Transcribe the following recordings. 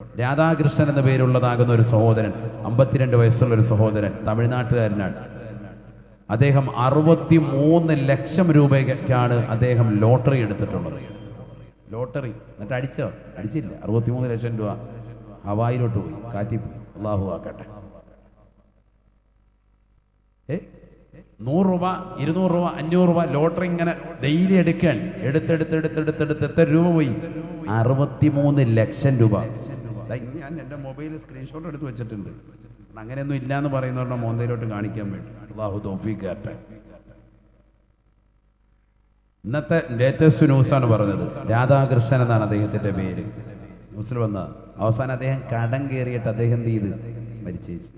രാധാകൃഷ്ണൻ എന്ന പേരുള്ളതാകുന്ന ഒരു സഹോദരൻ, 52 വയസ്സുള്ള ഒരു സഹോദരൻ, തമിഴ്നാട്ടുകാരനാണ്. അദ്ദേഹം 63 ലക്ഷം രൂപയ്ക്കാണ് അദ്ദേഹം ലോട്ടറി എടുത്തിട്ടുള്ളത്. ലോട്ടറി എന്നിട്ട് അടിച്ചില്ല. 63 ലക്ഷം രൂപ ഹവായിലോട്ട് പോയി, കാറ്റിപ്പോയി. അള്ളാഹു ആക്കട്ടെ. 100 രൂപ, 200 രൂപ, 500 രൂപ ലോട്ടറി ഇങ്ങനെ ഡെയിലി എടുക്കാൻ എടുത്തെടുത്ത് എത്ര രൂപ പോയി? 63 ലക്ഷം രൂപ. ഞാൻ എൻ്റെ മൊബൈലിൽ സ്ക്രീൻഷോട്ട് എടുത്ത് വെച്ചിട്ടുണ്ട്. അങ്ങനെയൊന്നും ഇല്ലയെന്ന് പറയുന്നവരുടെ മോന്തയിലോട്ട് കാണിക്കാൻ വേണ്ടി. അള്ളാഹു തൗഫീഖ് തരട്ടെ. ഇന്നത്തെ ലേറ്റസ്റ്റ് ന്യൂസാണ് പറഞ്ഞത്. രാധാകൃഷ്ണൻ എന്നാണ് അദ്ദേഹത്തിൻ്റെ പേര്. ന്യൂസിൽ വന്നത്. അവസാനം അദ്ദേഹം കടം കയറിയിട്ട് അദ്ദേഹം എന്ത് ചെയ്ത് മരിച്ചേച്ചു.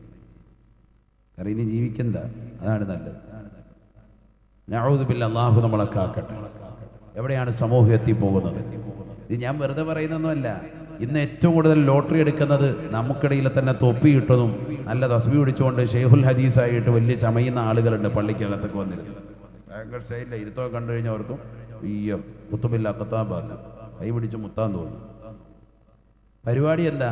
കാരണം ഇനി ജീവിക്കണ്ട, അതാണ് നല്ലത്. നഊദു ബില്ലാഹ്, അള്ളാഹു നമ്മളെ കാക്കട്ടെ. എവിടെയാണ് സമൂഹം എത്തിപ്പോകുന്നത്? ഇത് ഞാൻ വെറുതെ പറയുന്നൊന്നുമല്ല. ഇന്ന് ഏറ്റവും കൂടുതൽ ലോട്ടറി എടുക്കുന്നത് നമുക്കിടയിൽ തന്നെ തൊപ്പി ഇട്ടതും നല്ല തസ്ബീഹ് പിടിച്ചുകൊണ്ട് ഷെയ്ഖുൽ ഹദീസായിട്ട് വലിയ ചമയുന്ന ആളുകളുണ്ട്. പള്ളിക്കകത്തൊക്കെ വന്നിരുന്നത് ഭയങ്കര സ്റ്റൈലില്ല. ഇരുത്തൊക്കെ കണ്ടു കഴിഞ്ഞവർക്കും അയ്യോ കുത്തുബില്ല കത്താൻ പറഞ്ഞു, കൈ പിടിച്ച് മുത്താൻ തോന്നുന്നു. പരിപാടി എന്താ?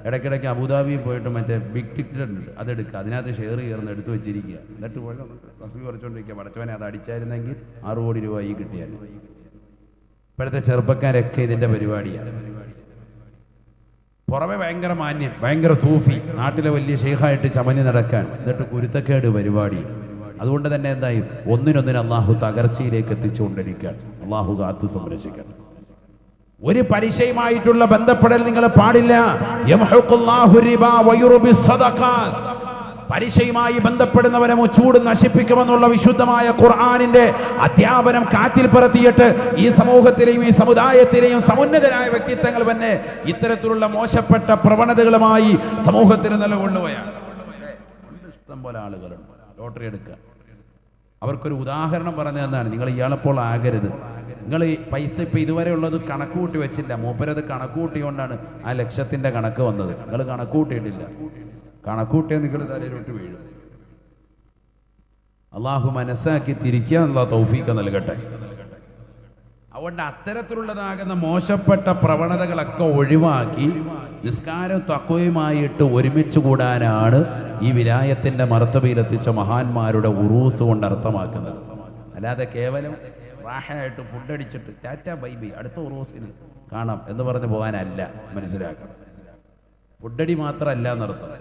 ഇടയ്ക്കിടയ്ക്ക് അബുദാബിയിൽ പോയിട്ട് മറ്റേ ബിഗ് ടിക്കറ്റ് ഉണ്ട്, അതെടുക്കുക, അതിനകത്ത് ഷെയർ കയറുന്ന എടുത്തു വെച്ചിരിക്കുക. എന്നിട്ട് പോയി തസ്ബീഹ് കുറച്ചുകൊണ്ടിരിക്കുക. പടച്ചവനെ അത് അടിച്ചായിരുന്നെങ്കിൽ 6 കോടി രൂപ ഈ കിട്ടിയാലും. ഇപ്പോഴത്തെ ചെറുപ്പക്കാരൊക്കെ ഇതിൻ്റെ പരിപാടിയാണ്. പുറമെ ഭയങ്കര മാന്യൻ, ഭയങ്കര സൂഫി, നാട്ടിലെ വലിയ ഷെയ്ഖായിട്ട് ചമഞ്ഞ് നടക്കാൻ, എന്നിട്ട് കുരുത്തക്കേട് പരിപാടി. അതുകൊണ്ട് തന്നെ എന്തായി ഒന്നിനൊന്നിന് അള്ളാഹു തകർച്ചയിലേക്ക് എത്തിച്ചുകൊണ്ടിരിക്കാൻ. അള്ളാഹു കാത്തു സംരക്ഷിക്കണം. ഒരു പലിശയുമായിട്ടുള്ള ബന്ധപ്പെടൽ നിങ്ങൾ പാടില്ല. പലിശയുമായി ബന്ധപ്പെടുന്നവരെ ചൂട് നശിപ്പിക്കുമെന്നുള്ള വിശുദ്ധമായ ഖുർആനിന്റെ അധ്യാപനം കാറ്റിൽ പറത്തിയിട്ട് ഈ സമൂഹത്തിലെയും ഈ സമുദായത്തിലെയും സമുന്നതരായ വ്യക്തിത്വങ്ങൾ തന്നെ ഇത്തരത്തിലുള്ള മോശപ്പെട്ട പ്രവണതകളുമായി സമൂഹത്തിന് നിലകൊള്ളുകയാണ്. ഇഷ്ടം പോലെ ആളുകളുണ്ട് ലോട്ടറി എടുക്കുക. അവർക്കൊരു ഉദാഹരണം പറഞ്ഞു തന്നാണ്. നിങ്ങൾ ഇയാളെപ്പോൾ ആകരുത്. നിങ്ങൾ ഈ പൈസ ഇപ്പം ഇതുവരെ ഉള്ളത് കണക്ക് കൂട്ടി വെച്ചില്ല. മൂപ്പരത് കണക്ക് കൂട്ടിക്കൊണ്ടാണ് ആ ലക്ഷത്തിൻ്റെ കണക്ക് വന്നത്. നിങ്ങൾ കണക്ക് കൂട്ടിയിട്ടില്ല. കണക്കൂട്ടിയാൽ നിങ്ങൾ തലയിലോട്ട് വീഴും. അള്ളാഹു മനസ്സാക്കി തിരിക്കാനുള്ള തൗഫീഖ് നൽകട്ടെ. അതുകൊണ്ട് അത്തരത്തിലുള്ളതാകുന്ന മോശപ്പെട്ട പ്രവണതകളൊക്കെ ഒഴിവാക്കി നിസ്കാരം തഖ്വയുമായിട്ട് ഒരുമിച്ച് കൂടാനാണ് ഈ വിലായത്തിന്റെ മർത്തബയിലെത്തിച്ച മഹാന്മാരുടെ ഉറൂസ് കൊണ്ട് അർത്ഥമാക്കുന്നത്. അല്ലാതെ കേവലം റാഹയായിട്ട് ഫുഡ് അടിച്ചിട്ട് ടാറ്റ ബൈ ബൈ അടുത്ത ഉറൂസിന് കാണാം എന്ന് പറഞ്ഞ് പോകാനല്ല. മനസ്സിലാക്കണം. ഫുഡടി മാത്രമല്ല എന്നർത്ഥം.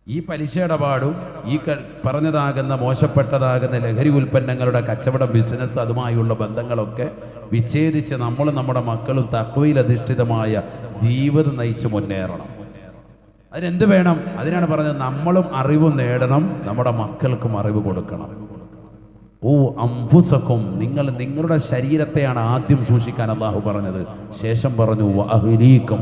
ഈ പലിശ ഇടപാടും ഈ പറഞ്ഞതാകുന്ന മോശപ്പെട്ടതാകുന്ന ലഹരി ഉൽപ്പന്നങ്ങളുടെ കച്ചവടം, ബിസിനസ്, അതുമായുള്ള ബന്ധങ്ങളൊക്കെ വിച്ഛേദിച്ച് നമ്മളും നമ്മുടെ മക്കളും തഖ്വയിൽ അധിഷ്ഠിതമായ ജീവിതം നയിച്ച് മുന്നേറണം. അതിനെന്ത് വേണം? അതിനാണ് പറഞ്ഞത് നമ്മളും അറിവ് നേടണം, നമ്മുടെ മക്കൾക്കും അറിവ് കൊടുക്കണം. ഓ അംഫുസക്കും, നിങ്ങൾ നിങ്ങളുടെ ശരീരത്തെയാണ് ആദ്യം സൂക്ഷിക്കാൻ അല്ലാഹു പറഞ്ഞത്. ശേഷം പറഞ്ഞു വഅഹ്ലീക്കും,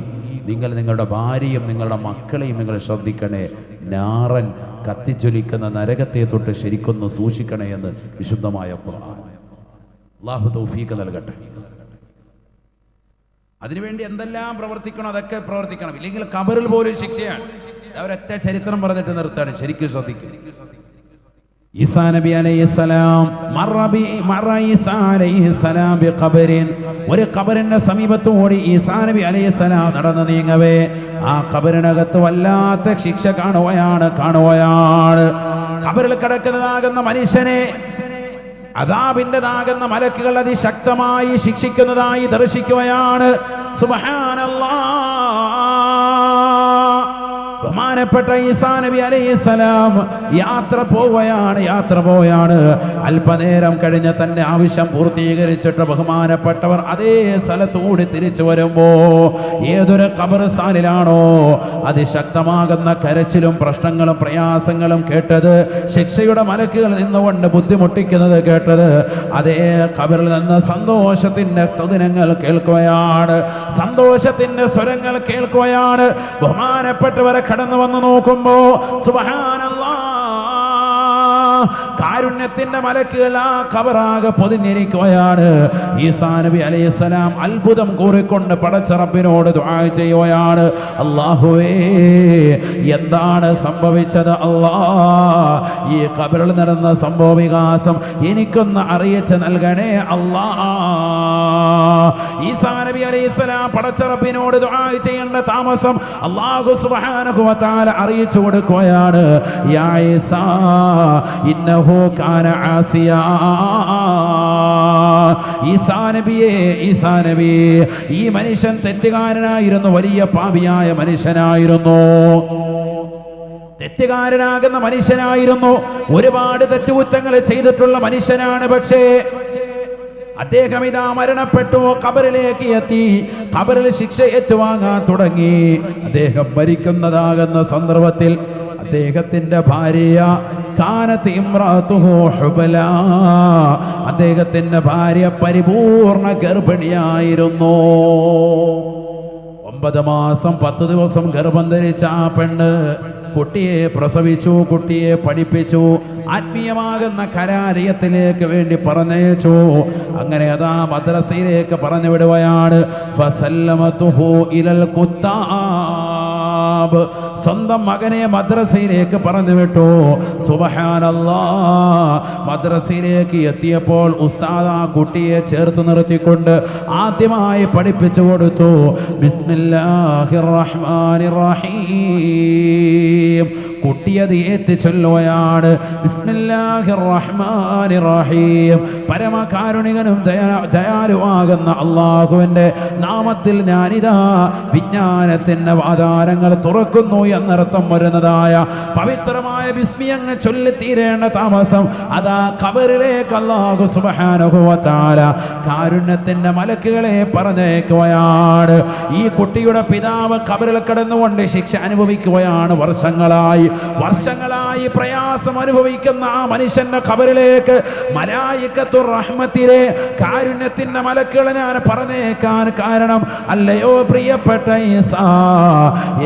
നിങ്ങൾ നിങ്ങളുടെ ഭാര്യയും നിങ്ങളുടെ മക്കളെയും നിങ്ങൾ ശ്രദ്ധിക്കണേ. നാറൻ, കത്തിജ്വലിക്കുന്ന നരകത്തെ തൊട്ട് ശരിക്കൊന്ന് സൂക്ഷിക്കണേ എന്ന് വിശുദ്ധമായ ഖുർആൻ. അല്ലാഹു തൗഫീഖ് നൽകട്ടെ. അതിനുവേണ്ടി എന്തെല്ലാം പ്രവർത്തിക്കണം അതൊക്കെ പ്രവർത്തിക്കണം. ഇല്ലെങ്കിൽ ഖബറിൽ പോലും ശിക്ഷയാണ്. അവരൊറ്റ ചരിത്രം പറഞ്ഞിട്ട് നിർത്താണ്. ശരിക്കും ശ്രദ്ധിക്കും. ഈസാ നബി അലൈഹിസ്സലാം ഒരു ഖബറിന്റെ സമീപത്തോടി ഈസാ നബി അലൈഹിസ്സലാം നടന്നു നീങ്ങവേ ആ ഖബറിനകത്ത് വല്ലാത്ത ശിക്ഷ കാണുകയാണ്. ഖബറിൽ കിടക്കുന്നതാകുന്ന മനുഷ്യനെ അദാബിൻ്റെതാകുന്ന മലക്കുകൾ അതിശക്തമായി ശിക്ഷിക്കുന്നതായി ദർശിക്കുകയാണ്. സുബ്ഹാനല്ലാഹ്. ബഹുമാനപ്പെട്ട ഈസാ നബി അലൈഹിസ്സലാം യാത്ര പോവുകയാണ്. അല്പനേരം കഴിഞ്ഞ് തന്റെ ആവശ്യം പൂർത്തീകരിച്ചിട്ട് ബഹുമാനപ്പെട്ടവർ അതേ സ്ഥലത്തൂടി തിരിച്ചു വരുമ്പോ ഏതൊരു ഖബർസ്ഥാനിലാണോ അതിശക്തമാകുന്ന കരച്ചിലും പ്രശ്നങ്ങളും പ്രയാസങ്ങളും കേട്ടത്, ശിക്ഷയുടെ മലക്കുകൾ നിന്നുകൊണ്ട് ബുദ്ധിമുട്ടിക്കുന്നത് കേട്ടത്, അതേ ഖബറിൽ നിന്ന് സന്തോഷത്തിന്റെ സ്വരങ്ങൾ കേൾക്കുകയാണ്. ബഹുമാനപ്പെട്ടവരെ കടന്നു വന്ന് നോക്കുമ്പോ സുബ്ഹാനല്ലാഹ്, കാരുണ്യത്തിന്റെ മലക്കുകൾ ആ ഖബറാകെ പൊതിഞ്ഞിരിക്കുകയാണ്. ഈസാ നബി അലൈഹിസ്സലാം അത്ഭുതം കൂറിക്കൊണ്ട് പടച്ച റബ്ബിനോട് ദുആ ചെയ്യുകയാണ്, അല്ലാഹുവേ എന്താണ് സംഭവിച്ചത്? ഈ ഖബറിൽ നടന്ന സംഭവ വികാസം എനിക്കൊന്ന് അറിയിച്ച് നൽകണേ അല്ലാ. ഈസാ നബി അലൈഹിസ്സലാം പടച്ച റബ്ബിനോട് ദുആ ചെയ്യേണ്ട താമസം അല്ലാഹു സുബ്ഹാനഹു വ തആല അറിയിച്ചു കൊടുക്കുകയാണ്, യാ ഈസാ ഇന്നഹു കാന ആസിയാ. ഈസാ നബിയേ ഈ മനുഷ്യൻ തെറ്റുകാരനായിരുന്നു, വലിയ പാപിയായ മനുഷ്യനായിരുന്നു, തെറ്റുകാരനാകുന്ന മനുഷ്യനായിരുന്നു, ഒരുപാട് തെറ്റുകുറ്റങ്ങൾ ചെയ്തിട്ടുള്ള മനുഷ്യനാണ്. പക്ഷേ അദ്ദേഹം ഇതാ മരണപ്പെട്ടു, ഖബറിലേക്ക് എത്തി, ഖബറിൽ ശിക്ഷ ഏറ്റുവാങ്ങാൻ തുടങ്ങി. അദ്ദേഹം മരിക്കുന്നതാകുന്ന സന്ദർഭത്തിൽ അദ്ദേഹത്തിന്റെ ഭാര്യ കാനത്ത് ഇംറാത്തുഹു ഹുബല, അദ്ദേഹത്തിന്റെ ഭാര്യ പരിപൂർണ ഗർഭിണിയായിരുന്നു. 9 മാസം 10 ദിവസം ഗർഭം ധരിച്ച ആ പെണ്ണ് കുട്ടിയെ പ്രസവിച്ചു, കുട്ടിയെ പഠിപ്പിച്ചു, ആത്മീയമാകുന്ന കലാലയത്തിലേക്ക് വേണ്ടി പറഞ്ഞയച്ചു. അങ്ങനെ അതാ മദ്രസയിലേക്ക് പറഞ്ഞു വിടുകയാണ്. ഫസല്ലമതുഹു ഇലൽ കുത്താബ്, സ്വന്തം മകനെ മദ്രസയിലേക്ക് പറഞ്ഞു വിട്ടു. സുബ്ഹാനല്ലാഹ്, മദ്രസയിലേക്ക് എത്തിയപ്പോൾ ഉസ്താദ് ആ കുട്ടിയെ ചേർത്ത് നിർത്തിക്കൊണ്ട് ആദ്യമായി പഠിപ്പിച്ചു കൊടുത്തു, ബിസ്മില്ലാഹിർ റഹ്മാനിർ റഹീം. കുട്ടിയത് ഏറ്റ് ചൊല്ലുകയാണ്, ബിസ്മില്ലാഹിർ റഹ്മാനിർ റഹീം. പരമകാരുണികനും ദയാലുവാകുന്ന അല്ലാഹുവിന്റെ നാമത്തിൽ ഞാനിതാ വിജ്ഞാനത്തിന്റെ ആധാരങ്ങൾ തുറക്കുന്നു എന്നർത്ഥം വരുന്നതായ പവിത്രമായ ബിസ്മി അങ്ങ് ചൊല്ലിത്തീരേണ്ട താമസം അതാ ഖബറിലേക്ക് അല്ലാഹു സുബ്ഹാനഹു വ തആല കാരുണ്യത്തിന്റെ മലക്കുകളെ പറഞ്ഞേക്കുകയാണ്. ഈ കുട്ടിയുടെ പിതാവ് ഖബറിൽ കിടന്നുകൊണ്ട് ശിക്ഷ അനുഭവിക്കുകയാണ്. വർഷങ്ങളായി പ്രയാസം അനുഭവിക്കുന്ന ആ മനുഷ്യന്റെ ഖബറിലേക്ക് മലായികത്തുർ റഹ്മത്തിലെ കാരുണ്യത്തിന്റെ മലക്കുകളെ ഞാൻ പറഞ്ഞേക്കാൻ കാരണം, അല്ലയോ പ്രിയപ്പെട്ട ഈസാ,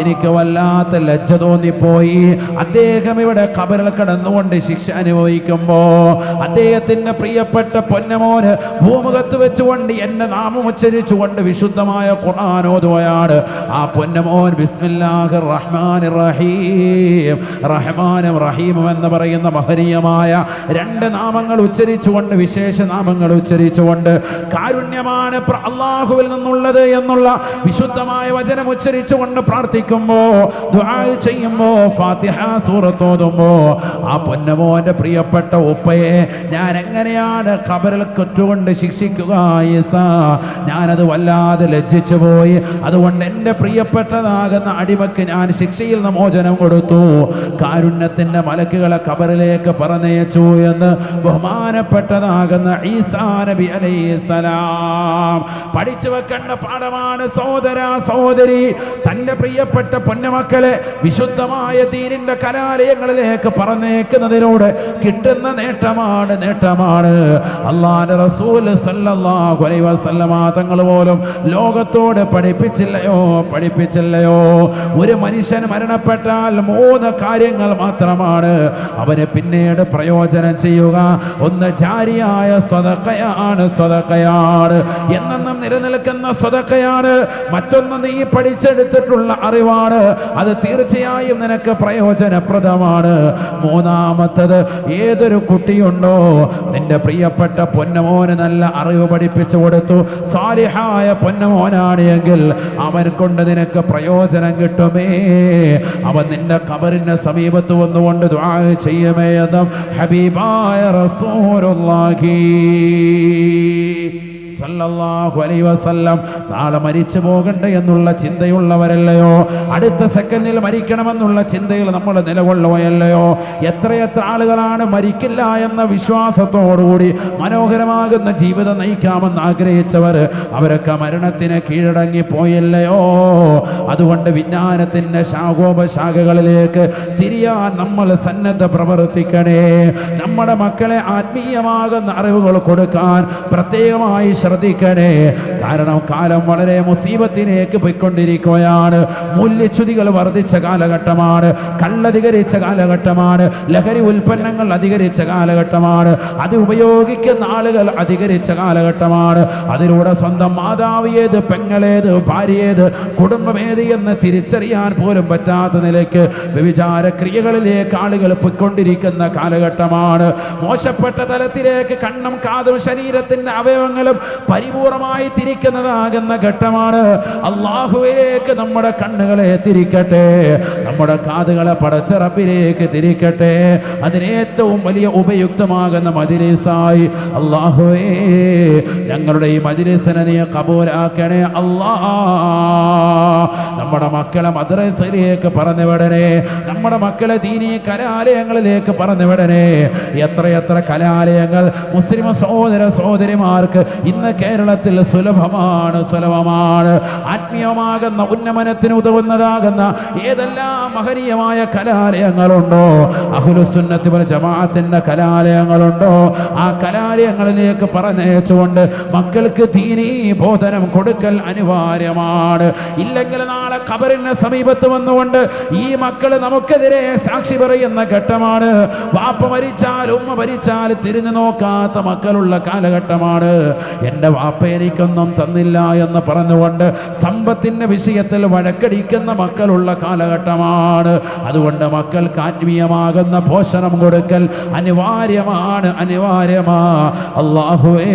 എനിക്ക് വല്ലാത്ത ലജ്ജ തോന്നിപ്പോയി. അദ്ദേഹം ഇവിടെ ഖബറിൽ കിടന്നുകൊണ്ട് ശിക്ഷ അനുഭവിക്കുമ്പോ അദ്ദേഹത്തിന്റെ പ്രിയപ്പെട്ട പൊന്നമോന് ഭൂമുഖത്ത് വെച്ചുകൊണ്ട് എന്റെ നാമം ഉച്ചരിച്ചുകൊണ്ട് വിശുദ്ധമായ ഖുർആൻ ഓതുകയാണ്. ആ പൊന്നമോൻ ബിസ്മില്ലാഹിർ റഹ്മാനിർ റഹീം, റഹ്മാനും റഹീമും എന്ന് പറയുന്ന മഹനീയമായ 2 നാമങ്ങൾ ഉച്ചരിച്ചുകൊണ്ട്, വിശേഷ നാമങ്ങൾ ഉച്ചരിച്ചുകൊണ്ട്, കാരുണ്യമാണ് അല്ലാഹുവിൽ നിന്നുള്ളത് എന്നുള്ള വിശുദ്ധമായ വചനം ഉച്ചരിച്ചുകൊണ്ട് പ്രാർത്ഥിക്കുമ്പോ, ദുആ ചെയ്യുമ്പോ, ഫാത്തിഹ സൂറത്ത് ഓതുമ്പോ ആ പൊന്നമോന്റെ പ്രിയപ്പെട്ട ഉപ്പയെ ഞാൻ എങ്ങനെയാണ് ഖബറിൽ കൊറ്റുകൊണ്ട് ശിക്ഷിക്കുക ഈസാ? ഞാനത് വല്ലാതെ ലജ്ജിച്ചു പോയി. അതുകൊണ്ട് എൻ്റെ പ്രിയപ്പെട്ടതാകുന്ന അടിമക്ക് ഞാൻ ശിക്ഷയിൽ നിന്ന് മോചനം കൊടുത്തു. കാരുണ്യത്തിന്റെ മലക്കുകളെ ഖബറിലേക്ക് പറഞ്ഞയച്ചു എന്ന് ബഹുമാനപ്പെട്ടതാകുന്ന ഈസാ നബി അലൈഹിസ്സലാം പഠിച്ചു വെക്കേണ്ട പാഠമാണ്. സഹോദര സഹോദരി, തന്റെ പ്രിയപ്പെട്ട പൊന്നമക്കളെ വിശുദ്ധമായ ദീനിന്റെ കലാലയങ്ങളിലേക്ക് പറഞ്ഞേക്കുന്നതിലൂടെ കിട്ടുന്ന നേട്ടമാണ്. അല്ലാഹുവിന്റെ റസൂൽ സല്ലല്ലാഹു അലൈഹി വസല്ലമ തങ്ങൾ പോലും ലോകത്തോട് പഠിപ്പിച്ചില്ലയോ? ഒരു മനുഷ്യൻ മരണപ്പെട്ടാൽ 3 കാര്യങ്ങൾ മാത്രമാണ് അവന് പിന്നീട് പ്രയോജനം ചെയ്യുക. ഒന്ന് ജാരിയായ സ്വതക്കയാണ്, എന്നെന്നും നിലനിൽക്കുന്ന സ്വതക്കയാണ്. മറ്റൊന്ന് നീ പഠിച്ചെടുത്തിട്ടുള്ള അറിവാണ്, അത് തീർച്ചയായും നിനക്ക് പ്രയോജനപ്രദമാണ്. മൂന്നാമത്തത്, ഏതൊരു കുട്ടിയുണ്ടോ നിന്റെ പ്രിയപ്പെട്ട പൊന്നമോന് നല്ല അറിവ് പഠിപ്പിച്ചു കൊടുത്തു, സാലിഹായ പൊന്നമോനാണ് എങ്കിൽ അവൻ കൊണ്ട് നിനക്ക് പ്രയോജനം കിട്ടുമേ. അവൻ നിന്റെ ഖബറിന്റെ സമീപത്ത് വന്നുകൊണ്ട് ദുആ ചെയ്യുമേ എന്നും ഹബീബായ റസൂലുള്ളാഹി സല്ലല്ലാഹു അലൈഹി വസല്ലം. നാളെ മരിച്ചു പോകണ്ട എന്നുള്ള ചിന്തയുള്ളവരല്ലയോ? അടുത്ത സെക്കൻഡിൽ മരിക്കണമെന്നുള്ള ചിന്തയിൽ നമ്മൾ നിലകൊള്ളുകയല്ലയോ? എത്രയെത്ര ആളുകളാണ് മരിക്കില്ല എന്ന വിശ്വാസത്തോടുകൂടി മനോഹരമാകുന്ന ജീവിതം നയിക്കാമെന്ന് ആഗ്രഹിച്ചവർ, അവരൊക്കെ മരണത്തിന് കീഴടങ്ങി പോയില്ലയോ? അതുകൊണ്ട് വിജ്ഞാനത്തിന്റെ ശാഖോപശാഖകളിലേക്ക് തിരിയാൻ നമ്മൾ സന്നദ്ധ പ്രവർത്തിക്കണേ. നമ്മുടെ മക്കളെ ആത്മീയമാകുന്ന അറിവുകൾ കൊടുക്കാൻ പ്രത്യേകമായി ശ്രദ്ധിക്കണേ. കാരണം കാലം വളരെ മുസീബത്തിലേക്ക് പോയിക്കൊണ്ടിരിക്കുകയാണ്. മൂല്യച്യുതികൾ വർദ്ധിച്ച കാലഘട്ടമാണ്, കള്ളധികരിച്ച കാലഘട്ടമാണ്, ലഹരി ഉൽപ്പന്നങ്ങൾ അധികരിച്ച കാലഘട്ടമാണ്, അത് ഉപയോഗിക്കുന്ന ആളുകൾ അധികരിച്ച കാലഘട്ടമാണ്. അതിലൂടെ സ്വന്തം മാതാവ് ഏത്, പെങ്ങളേത്, ഭാര്യയേത്, കുടുംബമേത് എന്ന് തിരിച്ചറിയാൻ പോലും പറ്റാത്ത നിലയ്ക്ക് വ്യഭിചാര ക്രിയകളിലേക്ക് ആളുകൾ പോയിക്കൊണ്ടിരിക്കുന്ന കാലഘട്ടമാണ്. മോശപ്പെട്ട തലത്തിലേക്ക് കണ്ണും കാതും ശരീരത്തിന്റെ അവയവങ്ങളും പരിപൂർണമായി തിരിക്കുന്നതാകുന്ന ഘട്ടമാണ്. അള്ളാഹുവിലേക്ക് നമ്മുടെ കണ്ണുകളെ തിരിക്കട്ടെ, നമ്മുടെ കാതുകളെ പടച്ച റബ്ബിലേക്ക് തിരിക്കട്ടെ. അതിനേറ്റവും വലിയ ഉപയുക്തമാകുന്ന മജ്‌ലിസായി അല്ലാഹുവേ ഞങ്ങളുടെ ഈ മജ്‌ലിസിനെ നീ കബൂലാക്കണേ അല്ലാ. നമ്മുടെ മക്കളെ മദ്രസയിലേക്ക് പറഞ്ഞു വിടണേ, നമ്മുടെ മക്കളെ ദീനീ കലാലയങ്ങളിലേക്ക് പറഞ്ഞു വിടണേ. എത്രയെത്ര കലാലയങ്ങൾ മുസ്ലിം സഹോദര സഹോദരിമാർക്ക് ഇന്ന് കേരളത്തിൽ സുലഭമാണ്. ആത്മീയമാകുന്ന ഉന്നമനത്തിന് ഉതകുന്നതാകുന്ന ഏതെല്ലാം മഹനീയമായ കലാലയങ്ങളുണ്ടോ, അഹ്ലുസുന്നത്ത് വൽ ജമാഅത്തിന്റെ കലാലയങ്ങളുണ്ടോ, ആ കലാലയങ്ങളിലേക്ക് പറഞ്ഞയച്ചുകൊണ്ട് മക്കൾക്ക് ദീനീ ബോധനം കൊടുക്കൽ അനിവാര്യമാണ്. ഇല്ലെങ്കിൽ നാളെ ഖബറിന് സമീപത്ത് വന്നുകൊണ്ട് ഈ മക്കൾ നമുക്കെതിരെ സാക്ഷി പറയുന്ന ഘട്ടമാണ്. വാപ്പ മരിച്ചാൽ ഉമ്മ മരിച്ചാൽ തിരിഞ്ഞു നോക്കാത്ത മക്കളുള്ള കാലഘട്ടമാണ്. എൻ്റെ വാപ്പ എനിക്കൊന്നും തന്നില്ല എന്ന് പറഞ്ഞുകൊണ്ട് സമ്പത്തിന്റെ വിഷയത്തിൽ വഴക്കടിക്കുന്ന മക്കളുള്ള കാലഘട്ടമാണ്. അതുകൊണ്ട് മക്കൾക്ക് ആത്മീയമാകുന്ന പോഷണം കൊടുക്കൽ അനിവാര്യമാണ്. അല്ലാഹുവേ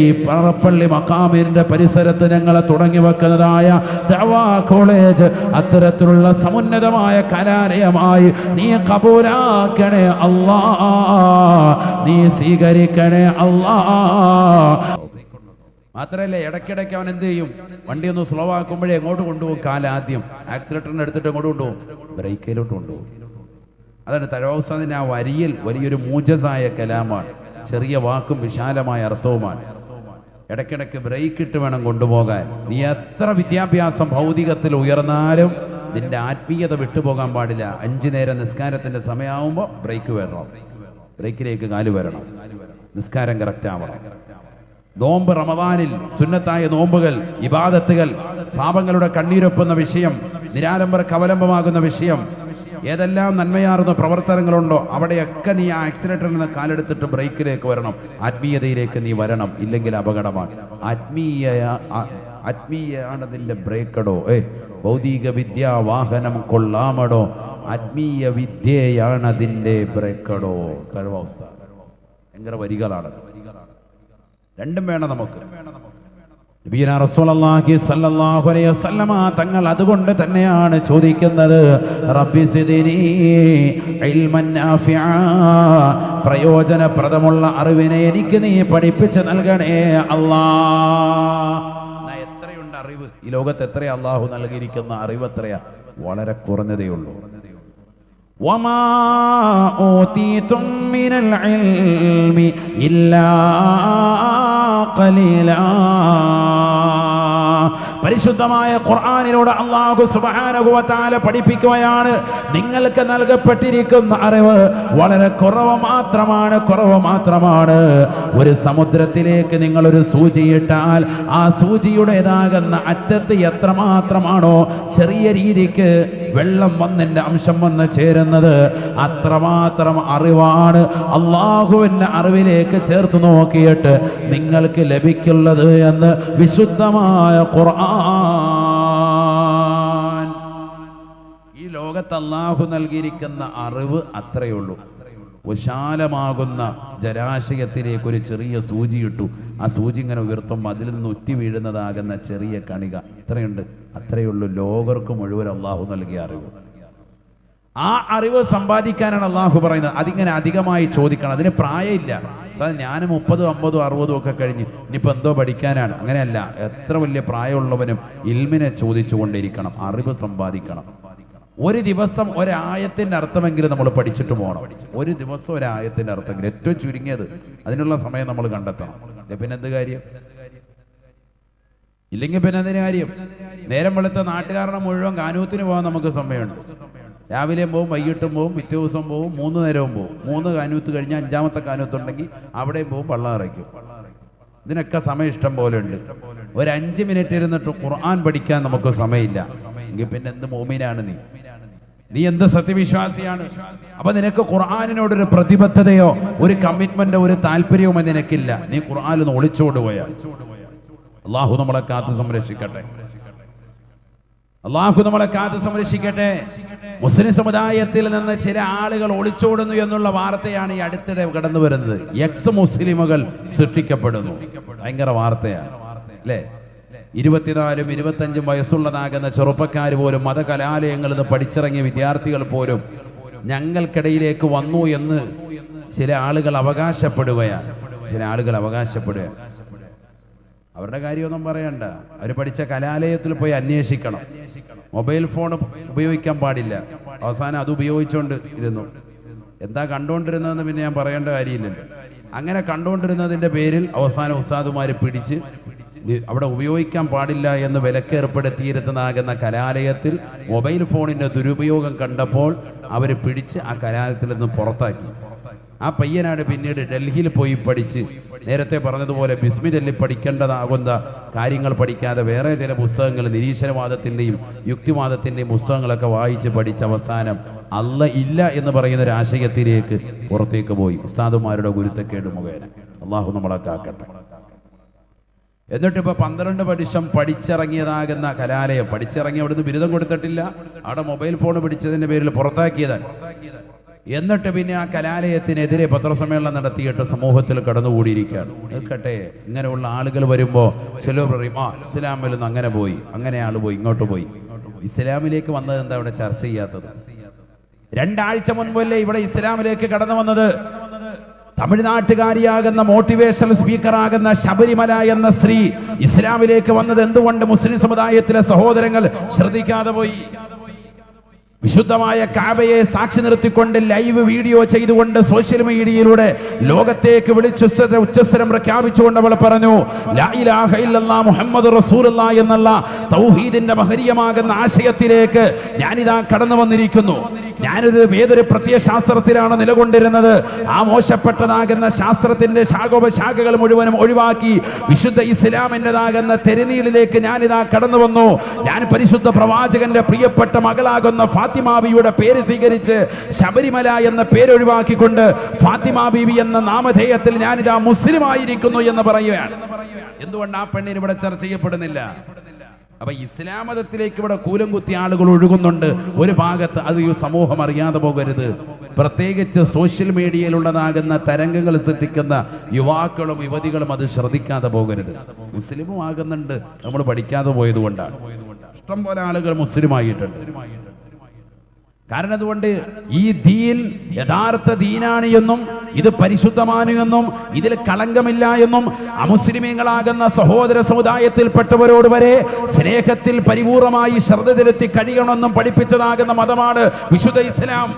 ഈ പറപ്പള്ളി മഖാമിന്റെ പരിസരത്ത് ഞങ്ങളെ തുടങ്ങി വെക്കുന്നതായ ദഅവാ കോളേജ് അത്തരത്തിലുള്ള സമുന്നതമായ കലാലയമായി നീ കബൂലാക്കണേ അല്ലാ, നീ സ്വീകരിക്കണേ അല്ലാ. മാത്രമല്ല ഇടയ്ക്കിടയ്ക്ക് അവൻ എന്ത് ചെയ്യും, വണ്ടി ഒന്ന് സ്ലോ ആക്കുമ്പോഴേ എങ്ങോട്ട് കൊണ്ടുപോകും, കാലാദ്യം ആക്സിലേറ്ററിന് എടുത്തിട്ട് എങ്ങോട്ട് കൊണ്ടുപോകും, ബ്രേക്കിലോട്ട് കൊണ്ടുപോകും. അതാണ് തഴവസ്ഥാനിന്റെ ആ വരിയിൽ വലിയൊരു മൂജസായ കലാമാണ്, ചെറിയ വാക്കും വിശാലമായ അർത്ഥവുമാണ്. ഇടയ്ക്കിടയ്ക്ക് ബ്രേക്ക് ഇട്ട് വേണം കൊണ്ടുപോകാൻ. നീ എത്ര വിദ്യാഭ്യാസം ഭൗതികത്തിൽ ഉയർന്നാലും നിന്റെ ആത്മീയത വിട്ടുപോകാൻ പാടില്ല. 5 നേരം നിസ്കാരത്തിന്റെ സമയമാകുമ്പോൾ ബ്രേക്ക് വരണം, ബ്രേക്കിലേക്ക് കാല് വരണം, നിസ്കാരം കറക്റ്റ് ആവണം. നോമ്പ്, റമദാനിൽ സുന്നത്തായ നോമ്പുകൾ, ഇബാദത്തുകൾ, പാപങ്ങളുടെ കണ്ണീരൊപ്പുന്ന വിഷയം, നിരാലംബർക്ക് അവലംബമാകുന്ന വിഷയം, ഏതെല്ലാം നന്മയാർന്ന പ്രവർത്തനങ്ങളുണ്ടോ അവിടെയൊക്കെ നീ ആക്സിലേറ്ററിൽ നിന്ന് കാലെടുത്തിട്ട് ബ്രേക്കിലേക്ക് വരണം, ആത്മീയതയിലേക്ക് നീ വരണം. ഇല്ലെങ്കിൽ അപകടമാണ്. ആത്മീയാണ് അതിൻ്റെ ബ്രേക്കടോ. ഭൗതിക വിദ്യാ വാഹനം കൊള്ളാമടോ, ആത്മീയ വിദ്യയാണ് അതിൻ്റെ ബ്രേക്കടോ. തഴവസ്ഥ ഭയങ്കര വരികളാണ്, രണ്ടും വേണം നമുക്ക്. നബിയുനാ റസൂലുള്ളാഹി സ്വല്ലല്ലാഹു അലൈഹി വസല്ലമ തങ്ങൾ അതുകൊണ്ട് തന്നെയാണ് ചോദിക്കുന്നത്, റബ്ബി സിദ്നി ഇൽമൻ നാഫിഅ, പ്രയോജനപ്രദമുള്ള അറിവിനെ എനിക്ക് നീ പഠിപ്പിച്ച് നൽകണേ അല്ലാഹ്. എത്രയുണ്ട് അറിവ് ഈ ലോകത്ത്, എത്രയാ അല്ലാഹു നൽകിയിരിക്കുന്ന അറിവ്, എത്രയാ? വളരെ കുറഞ്ഞതേ ഉള്ളൂ. വമാ ഊതീതും മിനൽ ഇൽമി ഇല്ലാ ഖലീലാ. പരിശുദ്ധമായ ഖുർആനിലൂടെ അല്ലാഹു സുബ്ഹാനഹു വ തആല പഠിപ്പിക്കുകയാണ്, നിങ്ങൾക്ക് നൽകപ്പെട്ടിരിക്കുന്ന അറിവ് വളരെ കുറവ് മാത്രമാണ്. ഒരു സമുദ്രത്തിലേക്ക് നിങ്ങൾ ഒരു സൂചിയിട്ടാൽ ആ സൂചിയുടേതാകുന്ന അറ്റത്ത് എത്രമാത്രമാണോ ചെറിയ രീതിക്ക് വെള്ളം വന്നിന്റെ അംശം വന്ന് ചേരുന്നത്, അത്രമാത്രം അറിവാണ് അല്ലാഹുവിന്റെ അറിവിലേക്ക് ചേർത്ത് നോക്കിയിട്ട് നിങ്ങൾക്ക് ലഭിക്കുന്നത് എന്ന് വിശുദ്ധമായ ഖുർആൻ. ഈ ലോകത്ത് അല്ലാഹു നൽകിയിരിക്കുന്ന അറിവ് അത്രയേ ഉള്ളൂ. വിശാലമാകുന്ന ജലാശയത്തിലേക്ക് ഒരു ചെറിയ സൂചി ഇട്ടു, ആ സൂചി ഇങ്ങനെ ഉയർത്തുമ്പോൾ അതിൽ നിന്ന് ഉറ്റി വീഴുന്നതാകുന്ന ചെറിയ കണിക, ഇത്രയുണ്ട്. അത്രയേ ഉള്ളൂ ലോകർക്ക് മുഴുവൻ അല്ലാഹു നൽകിയ അറിവ്. ആ അറിവ് സമ്പാദിക്കാനാണ് അല്ലാഹു പറയുന്നത്. അതിങ്ങനെ അധികമായി ചോദിക്കണം, അതിന് പ്രായമില്ല. ഞാൻ 30, 50, 60 ഒക്കെ കഴിഞ്ഞ് ഇനിയിപ്പോൾ എന്തോ പഠിക്കാനാണ്, അങ്ങനെയല്ല. എത്ര വലിയ പ്രായമുള്ളവനും ഇൽമിനെ ചോദിച്ചു കൊണ്ടിരിക്കണം, അറിവ് സമ്പാദിക്കണം. ഒരു ദിവസം ഒരായത്തിന്റെ അർത്ഥമെങ്കിലും നമ്മൾ പഠിച്ചിട്ട് പോകണം. ഒരു ദിവസം ഒരായത്തിന്റെ അർത്ഥമെങ്കിലും, ഏറ്റവും ചുരുങ്ങിയത് അതിനുള്ള സമയം നമ്മൾ കണ്ടെത്തണം. പിന്നെ എന്ത് കാര്യം? ഇല്ലെങ്കിൽ പിന്നെ എന്തിനു കാര്യം? നേരം വെളുത്ത നാട്ടുകാരുടെ മുഴുവൻ കാനൂത്തിന് പോകാൻ നമുക്ക് സമയമുണ്ട്. രാവിലെയും പോവും, വൈകിട്ടും പോവും, പിറ്റേ ദിവസം പോവും, 3 നേരവും പോവും. 3 കാനൂത്ത് കഴിഞ്ഞാൽ 5ാമത്തെ കാനൂത്തുണ്ടെങ്കിൽ അവിടെയും പോവും, പള്ളം ഇറയ്ക്കും. ഇതിനൊക്കെ സമയം ഇഷ്ടം പോലെ ഉണ്ട്. ഒരു 5 മിനിറ്റ് ഇരുന്നിട്ട് ഖുർആൻ പഠിക്കാൻ നമുക്ക് സമയമില്ല എങ്കിൽ പിന്നെ എന്ത് മോമിനാണ് നീ എന്ത് സത്യവിശ്വാസിയാണ്? അപ്പൊ നിനക്ക് ഖുർആനിനോടൊരു പ്രതിബദ്ധതയോ ഒരു കമ്മിറ്റ്മെന്റോ ഒരു താല്പര്യവും നിനക്കില്ല. നീ ഖുർആനിൽ നിന്ന് ഒളിച്ചോടുകയാണ്. അള്ളാഹു നമ്മളെ കാത്തു സംരക്ഷിക്കട്ടെ. അള്ളാഹു നമ്മളെ കാത്തു സംരക്ഷിക്കട്ടെ. മുസ്ലിം സമുദായത്തിൽ നിന്ന് ചില ആളുകൾ ഒളിച്ചോടുന്നു എന്നുള്ള വാർത്തയാണ് ഈ അടുത്തിടെ കടന്നു വരുന്നത്. എക്സ് മുസ്ലിമുകൾ സൃഷ്ടിക്കപ്പെടുന്നു. ഭയങ്കര വാർത്തയാണ് അല്ലേ? 24, 25 വയസ്സുള്ളതാകുന്ന ചെറുപ്പക്കാർ പോലും മതകലാലയങ്ങളിൽ നിന്ന് പഠിച്ചിറങ്ങിയ വിദ്യാർത്ഥികൾ പോലും ഞങ്ങൾക്കിടയിലേക്ക് വന്നു എന്ന് ചില ആളുകൾ അവകാശപ്പെടുകയാണ്. അവരുടെ കാര്യമൊന്നും പറയണ്ട. അവർ പഠിച്ച കലാലയത്തിൽ പോയി അന്വേഷിക്കണം. മൊബൈൽ ഫോൺ ഉപയോഗിക്കാൻ പാടില്ല. അവസാനം അത് ഉപയോഗിച്ചുകൊണ്ട് ഇരുന്നു. എന്താ കണ്ടുകൊണ്ടിരുന്നതെന്ന് പിന്നെ ഞാൻ പറയേണ്ട കാര്യമില്ലല്ലോ. അങ്ങനെ കണ്ടുകൊണ്ടിരുന്നതിൻ്റെ പേരിൽ അവസാനം ഉസ്താദുമാർ പിടിച്ച് അവിടെ ഉപയോഗിക്കാൻ പാടില്ല എന്ന് വിലക്കേർപ്പെടുത്തിയിരുന്നതാകുന്ന കലാലയത്തിൽ മൊബൈൽ ഫോണിൻ്റെ ദുരുപയോഗം കണ്ടപ്പോൾ അവർ പിടിച്ച് ആ കലാലയത്തിൽ നിന്ന് പുറത്താക്കി. ആ പയ്യനാണ് പിന്നീട് ഡൽഹിയിൽ പോയി പഠിച്ച് നേരത്തെ പറഞ്ഞതുപോലെ ബിസ്മി ചൊല്ലി പഠിക്കേണ്ടതാകുന്ന കാര്യങ്ങൾ പഠിക്കാതെ വേറെ ചില പുസ്തകങ്ങൾ നിരീശ്വരവാദത്തിൻ്റെയും യുക്തിവാദത്തിൻ്റെയും പുസ്തകങ്ങളൊക്കെ വായിച്ച് പഠിച്ച അവസാനം അല്ല ഇല്ല എന്ന് പറയുന്ന ഒരു ആശയത്തിലേക്ക് പുറത്തേക്ക് പോയി. ഉസ്താദുമാരുടെ ഗുരുത്തക്കേട് മുഖേന. അള്ളാഹു നമ്മളെ കാക്കട്ടെ. എന്നിട്ടിപ്പോൾ 12 വർഷം പഠിച്ചിറങ്ങിയതാകുന്ന കലാലയം പഠിച്ചിറങ്ങി അവിടുന്ന് ബിരുദം കൊടുത്തിട്ടില്ല. അവിടെ മൊബൈൽ ഫോൺ പിടിച്ചതിൻ്റെ പേരിൽ പുറത്താക്കിയതാണ്. എന്നിട്ട് പിന്നെ ആ കലാലയത്തിനെതിരെ പത്രസമ്മേളനം നടത്തിയിട്ട് സമൂഹത്തിൽ കടന്നുകൂടിയിരിക്കുകയാണ്. നിൽക്കട്ടെ, ഇങ്ങനെയുള്ള ആളുകൾ വരുമ്പോൾ ചിലർ പറയും ഇസ്ലാമിൽ നിന്ന് അങ്ങനെ പോയി, അങ്ങനെ ആൾ പോയി, ഇങ്ങോട്ട് പോയി. ഇസ്ലാമിലേക്ക് വന്നത് എന്താ ഇവിടെ ചർച്ച ചെയ്യാത്തത്? 2 ആഴ്ച മുൻപല്ലേ ഇവിടെ ഇസ്ലാമിലേക്ക് കടന്നു വന്നത്? തമിഴ്നാട്ടുകാരിയാകുന്ന മോട്ടിവേഷണൽ സ്പീക്കറാകുന്ന ശബരിമല എന്ന സ്ത്രീ ഇസ്ലാമിലേക്ക് വന്നത് എന്തുകൊണ്ട് മുസ്ലിം സമുദായത്തിലെ സഹോദരങ്ങൾ ശ്രദ്ധിക്കാതെ പോയി? വിശുദ്ധമായ കാബയെ സാക്ഷി നിർത്തിക്കൊണ്ട് ലൈവ് വീഡിയോ ചെയ്തുകൊണ്ട് സോഷ്യൽ മീഡിയയിലൂടെ ലോകത്തേക്ക് ഉച്ചസ്വരം പ്രഖ്യാപിച്ചുകൊണ്ട് അവൾ പറഞ്ഞു, ലാ ഇലാഹ ഇല്ലല്ലാഹ് മുഹമ്മദ് റസൂലുള്ളാഹ് എന്നുള്ള തൗഹീദിന്റെ മഹരീയമാകുന്ന ആശയത്തിലേക്ക് ഞാനിതാ കടന്നു വന്നിരിക്കുന്നു. ഏതൊരു പ്രത്യയശാസ്ത്രത്തിലാണ് നിലകൊണ്ടിരുന്നത്. ആ മോശപ്പെട്ടതാകുന്ന ശാസ്ത്രത്തിന്റെ ശാഖോപശാഖകൾ മുഴുവനും ഒഴിവാക്കി വിശുദ്ധ ഇസ്ലാമിൻ്റെതാകുന്ന തെരുനീളിലേക്ക് ഞാനിതാ കടന്നു വന്നു. ഞാൻ പരിശുദ്ധ പ്രവാചകന്റെ പ്രിയപ്പെട്ട മകളാകുന്ന ഫാത്തിമ ബീവിയുടെ പേര് സ്വീകരിച്ച് ശബരിമല എന്ന പേര് ഒഴിവാക്കിക്കൊണ്ട് ഫാത്തിമ ബീവി എന്ന നാമധേയത്തിൽ ഞാനിതാ മുസ്ലിം ആയിരിക്കുന്നു എന്ന് പറയുകയാണ്. എന്തുകൊണ്ട് ആ പെണ്ണിന് ഇവിടെ ചർച്ച ചെയ്യപ്പെടുന്നില്ല? അപ്പൊ ഇസ്ലാം മതത്തിലേക്ക് ഇവിടെ കൂലം കുത്തി ആളുകൾ ഒഴുകുന്നുണ്ട്. ഒരു ഭാഗത്ത് അത് ഈ സമൂഹം അറിയാതെ പോകരുത്. പ്രത്യേകിച്ച് സോഷ്യൽ മീഡിയയിലുള്ളതാകുന്ന തരംഗങ്ങൾ സൃഷ്ടിക്കുന്ന യുവാക്കളും യുവതികളും അത് ശ്രദ്ധിക്കാതെ പോകരുത്. മുസ്ലിമും ആകുന്നുണ്ട്, നമ്മൾ പഠിക്കാതെ പോയത് കൊണ്ടാണ്. ഇഷ്ടം പോലെ ആളുകൾ മുസ്ലിമായിട്ടുണ്ട്. കാരണം അതുകൊണ്ട് ഈ ദീൻ യഥാർത്ഥ ദീനാണ് എന്നും ഇത് പരിശുദ്ധമാണ് എന്നും ഇതിൽ കളങ്കമില്ല എന്നും അമുസ്ലിമീങ്ങളാകുന്ന സഹോദര സമുദായത്തിൽപ്പെട്ടവരോട് വരെ സ്നേഹത്തിൽ പരിപൂർണമായി ശ്രദ്ധ ചെലുത്തി കഴിയണമെന്നും പഠിപ്പിച്ചതാകുന്ന മതമാണ് വിശുദ്ധ ഇസ്ലാം.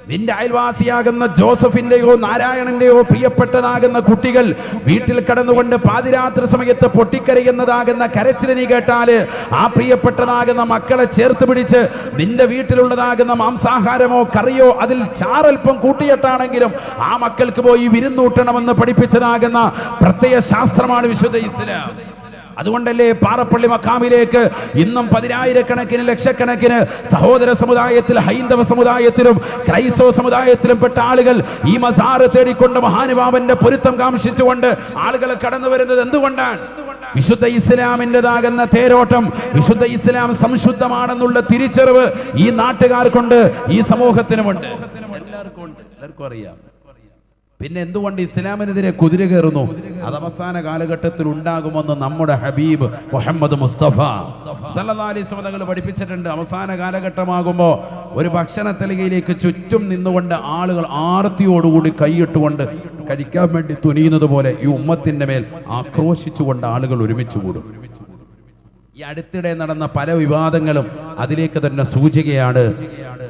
നിന്റെ അയൽവാസിയാകുന്ന ജോസഫിന്റെയോ നാരായണന്റെയോ പ്രിയപ്പെട്ടതാകുന്ന കുട്ടികൾ വീട്ടിൽ കടന്നുകൊണ്ട് പാതിരാത്രി സമയത്ത് പൊട്ടിക്കരയുന്നതാകുന്ന കരച്ചിൽ നീ കേട്ടാല് ആ പ്രിയപ്പെട്ടതാകുന്ന മക്കളെ ചേർത്ത് പിടിച്ച് നിന്റെ വീട്ടിലുള്ളതാകുന്ന മാംസാഹാരമോ കറിയോ അതിൽ ചാറൽപ്പം കൂട്ടിയിട്ടാണെങ്കിലും ആ മക്കൾക്ക് പോയി വിരുന്നൂട്ടണമെന്ന് പഠിപ്പിച്ചതാകുന്ന പ്രത്യയ ശാസ്ത്രമാണ് വിശുദ്ധ ഇസ്ലാം. അതുകൊണ്ടല്ലേ പാറപ്പള്ളി മഖാമിലേക്ക് ഇന്നും 10,000-കണക്കിന് ലക്ഷക്കണക്കിന് സഹോദര സമുദായത്തിൽ ഹൈന്ദവ സമുദായത്തിലും ക്രൈസ്തവ സമുദായത്തിലും പെട്ട ആളുകൾ ഈ മസാറ് തേടിക്കൊണ്ട് മഹാനുഭാവന്റെ പൊരുത്തം കാംക്ഷിച്ചുകൊണ്ട് ആളുകൾ കടന്നു വരുന്നത് എന്തുകൊണ്ടാണ്? വിശുദ്ധ ഇസ്ലാമിൻ്റെതാകുന്ന തേരോട്ടം, വിശുദ്ധ ഇസ്ലാം സംശുദ്ധമാണെന്നുള്ള തിരിച്ചറിവ് ഈ നാട്ടുകാർക്കുണ്ട്, ഈ സമൂഹത്തിനുമുണ്ട്, എല്ലാവർക്കും അറിയാം. പിന്നെ എന്തുകൊണ്ട് ഇസ്ലാമിനെതിരെ കുതിര കയറുന്നു? അത് അവസാന കാലഘട്ടത്തിൽ ഉണ്ടാകുമെന്ന് നമ്മുടെ ഹബീബ് മുഹമ്മദ് മുസ്തഫ സല്ലല്ലാഹു അലൈഹി വസല്ലം തങ്ങൾ പഠിപ്പിച്ചിട്ടുണ്ട്. അവസാന കാലഘട്ടമാകുമ്പോൾ ഒരു ഭക്ഷണത്തലികയിലേക്ക് ചുറ്റും നിന്നുകൊണ്ട് ആളുകൾ ആർത്തിയോടുകൂടി കൈയിട്ടുകൊണ്ട് കഴിക്കാൻ വേണ്ടി തുനിയുന്നത് പോലെ ഈ ഉമ്മത്തിന്റെ മേൽ ആക്രോശിച്ചുകൊണ്ട് ആളുകൾ ഒരുമിച്ച് കൂടും. ഈ അടുത്തിടെ നടന്ന പല വിവാദങ്ങളും അതിലേക്ക് തന്നെ സൂചികയാണ്.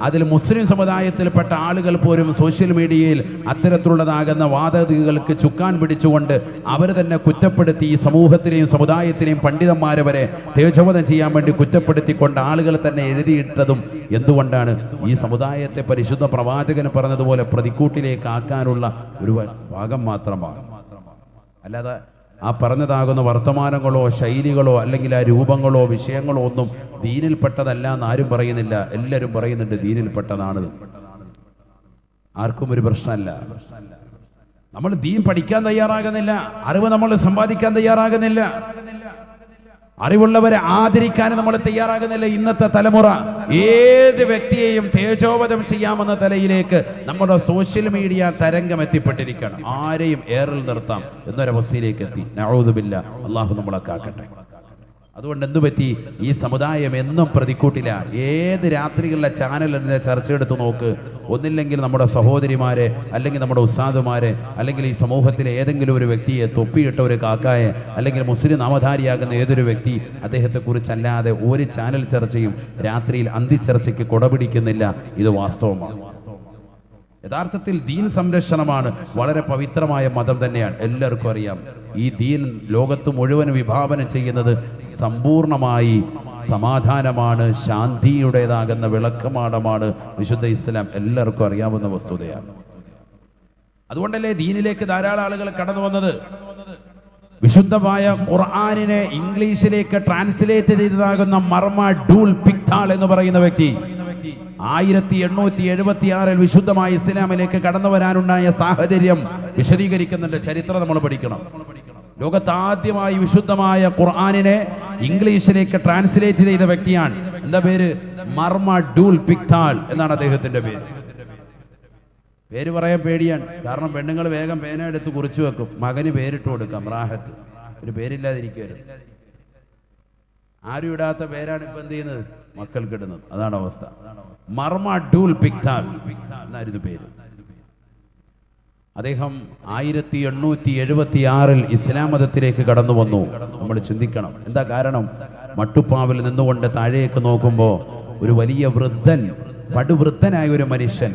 അതിൽ മുസ്ലിം സമുദായത്തിൽപ്പെട്ട ആളുകൾ പോലും സോഷ്യൽ മീഡിയയിൽ അത്തരത്തിലുള്ളതാകുന്ന വാദഗതികൾക്ക് ചുക്കാൻ പിടിച്ചുകൊണ്ട് അവർ തന്നെ കുറ്റപ്പെടുത്തി ഈ സമൂഹത്തിനെയും സമുദായത്തിനെയും പണ്ഡിതന്മാരെ വരെ തേജോവധം ചെയ്യാൻ വേണ്ടി കുറ്റപ്പെടുത്തിക്കൊണ്ട് ആളുകൾ തന്നെ എഴുതിയിട്ടതും എന്തുകൊണ്ടാണ്? ഈ സമുദായത്തെ പരിശുദ്ധ പ്രവാചകൻ പറഞ്ഞതുപോലെ പ്രതിക്കൂട്ടിലേക്ക് ആക്കാനുള്ള ഒരു ഭാഗം മാത്രമാണ്. അല്ലാതെ ആ പറഞ്ഞതാകുന്ന വർത്തമാനങ്ങളോ ശൈലികളോ അല്ലെങ്കിൽ ആ രൂപങ്ങളോ വിഷയങ്ങളോ ഒന്നും ദീനിൽപ്പെട്ടതല്ല എന്ന് ആരും പറയുന്നില്ല. എല്ലാവരും പറയുന്നുണ്ട് ദീനിൽപ്പെട്ടതാണ്. ആർക്കും ഒരു പ്രശ്നമല്ല. നമ്മൾ ദീൻ പഠിക്കാൻ തയ്യാറാകുന്നില്ല, അറിവ് നമ്മൾ സമ്പാദിക്കാൻ തയ്യാറാകുന്നില്ല, അറിവുള്ളവരെ ആദരിക്കാൻ നമ്മൾ തയ്യാറാകുന്നില്ല. ഇന്നത്തെ തലമുറ ഏത് വ്യക്തിയെയും തേജോവധം ചെയ്യാമെന്ന തലയിലേക്ക് നമ്മുടെ സോഷ്യൽ മീഡിയ തരംഗം എത്തിപ്പെട്ടിരിക്കുകയാണ്. ആരെയും ഏറിൽ നിർത്താം എന്നൊരവസ്ഥയിലേക്ക് എത്തി. നഊദു ബില്ലാഹ്, അള്ളാഹു നമ്മളെ കാക്കട്ടെ. അതുകൊണ്ട് എന്തു പറ്റി? ഈ സമുദായം എന്നും പ്രതിക്കൂട്ടില്ല. ഏത് രാത്രികളിലെ ചാനലിൻ്റെ ചർച്ച എടുത്ത് നോക്ക്, ഒന്നില്ലെങ്കിൽ നമ്മുടെ സഹോദരിമാരെ, അല്ലെങ്കിൽ നമ്മുടെ ഉസ്താദുമാരെ, അല്ലെങ്കിൽ ഈ സമൂഹത്തിലെ ഏതെങ്കിലും ഒരു വ്യക്തിയെ, തൊപ്പിയിട്ട ഒരു കാക്കായെ, അല്ലെങ്കിൽ മുസ്ലിം നാമധാരിയാകുന്ന ഏതൊരു വ്യക്തി, അദ്ദേഹത്തെക്കുറിച്ചല്ലാതെ ഒരു ചാനൽ ചർച്ചയും രാത്രിയിൽ അന്തിച്ചർച്ചയ്ക്ക് കുടപിടിക്കുന്നില്ല. ഇത് വാസ്തവമാണ്. യഥാർത്ഥത്തിൽ ദീൻ സംരക്ഷണമാണ്. വളരെ പവിത്രമായ മതം തന്നെയാണ്, എല്ലാവർക്കും അറിയാം. ഈ ദീൻ ലോകത്ത് മുഴുവൻ വിഭാവനം ചെയ്യുന്നത് സമ്പൂർണമായി സമാധാനമാണ്, ശാന്തിയുടേതാകുന്ന വിളക്കമാടമാണ് വിശുദ്ധ ഇസ്ലാം. എല്ലാവർക്കും അറിയാവുന്ന വസ്തുതയാണ്. അതുകൊണ്ടല്ലേ ദീനിലേക്ക് ധാരാളം ആളുകൾ കടന്നു വന്നത്. വിശുദ്ധമായ ഖുർആനിനെ ഇംഗ്ലീഷിലേക്ക് ട്രാൻസ്ലേറ്റ് ചെയ്തതാകുന്ന മർമ ഡൂൽ പിക്താൾ എന്ന് പറയുന്ന വ്യക്തി 1876 വിശുദ്ധമായ ഇസ്ലാമിലേക്ക് കടന്നു വരാനുണ്ടായ സാഹചര്യം വിശദീകരിക്കുന്നുണ്ട്. ചരിത്രം നമ്മൾ പഠിക്കണം. ലോകത്താദ്യമായി വിശുദ്ധമായ ഖുർആനിനെ ഇംഗ്ലീഷിലേക്ക് ട്രാൻസ്ലേറ്റ് ചെയ്ത വ്യക്തിയാണ്. എന്താ പേര്? മർമ ഡൂൽ പിക്താൾ എന്നാണ് അദ്ദേഹത്തിന്റെ പേര്. പേര് പറയാൻ പേടിയാണ്. കാരണം പെണ്ണുങ്ങൾ വേഗം പേന എടുത്ത് കുറിച്ചു വെക്കും. മകന് പേരിട്ട് കൊടുക്കാം, റാഹത്ത്. ഒരു പേരില്ലാതിരിക്കുമല്ലോ. ആരും ഇടാത്ത പേരാണ് ഇപ്പൊ എന്ത് ചെയ്യുന്നത്? മക്കൾക്ക് ഇടുന്നത്. അതാണ് അവസ്ഥ. മർമ ഡൂൽ പിക്താൾ എന്നായിരുന്നു പേര്. അദ്ദേഹം 1876 ഇസ്ലാം മതത്തിലേക്ക് കടന്നു വന്നു. നമ്മൾ ചിന്തിക്കണം, എന്താ കാരണം? മട്ടുപ്പാവിൽ നിന്നുകൊണ്ട് താഴേക്ക് നോക്കുമ്പോൾ ഒരു വലിയ വൃദ്ധൻ, പടുവൃദ്ധനായ ഒരു മനുഷ്യൻ,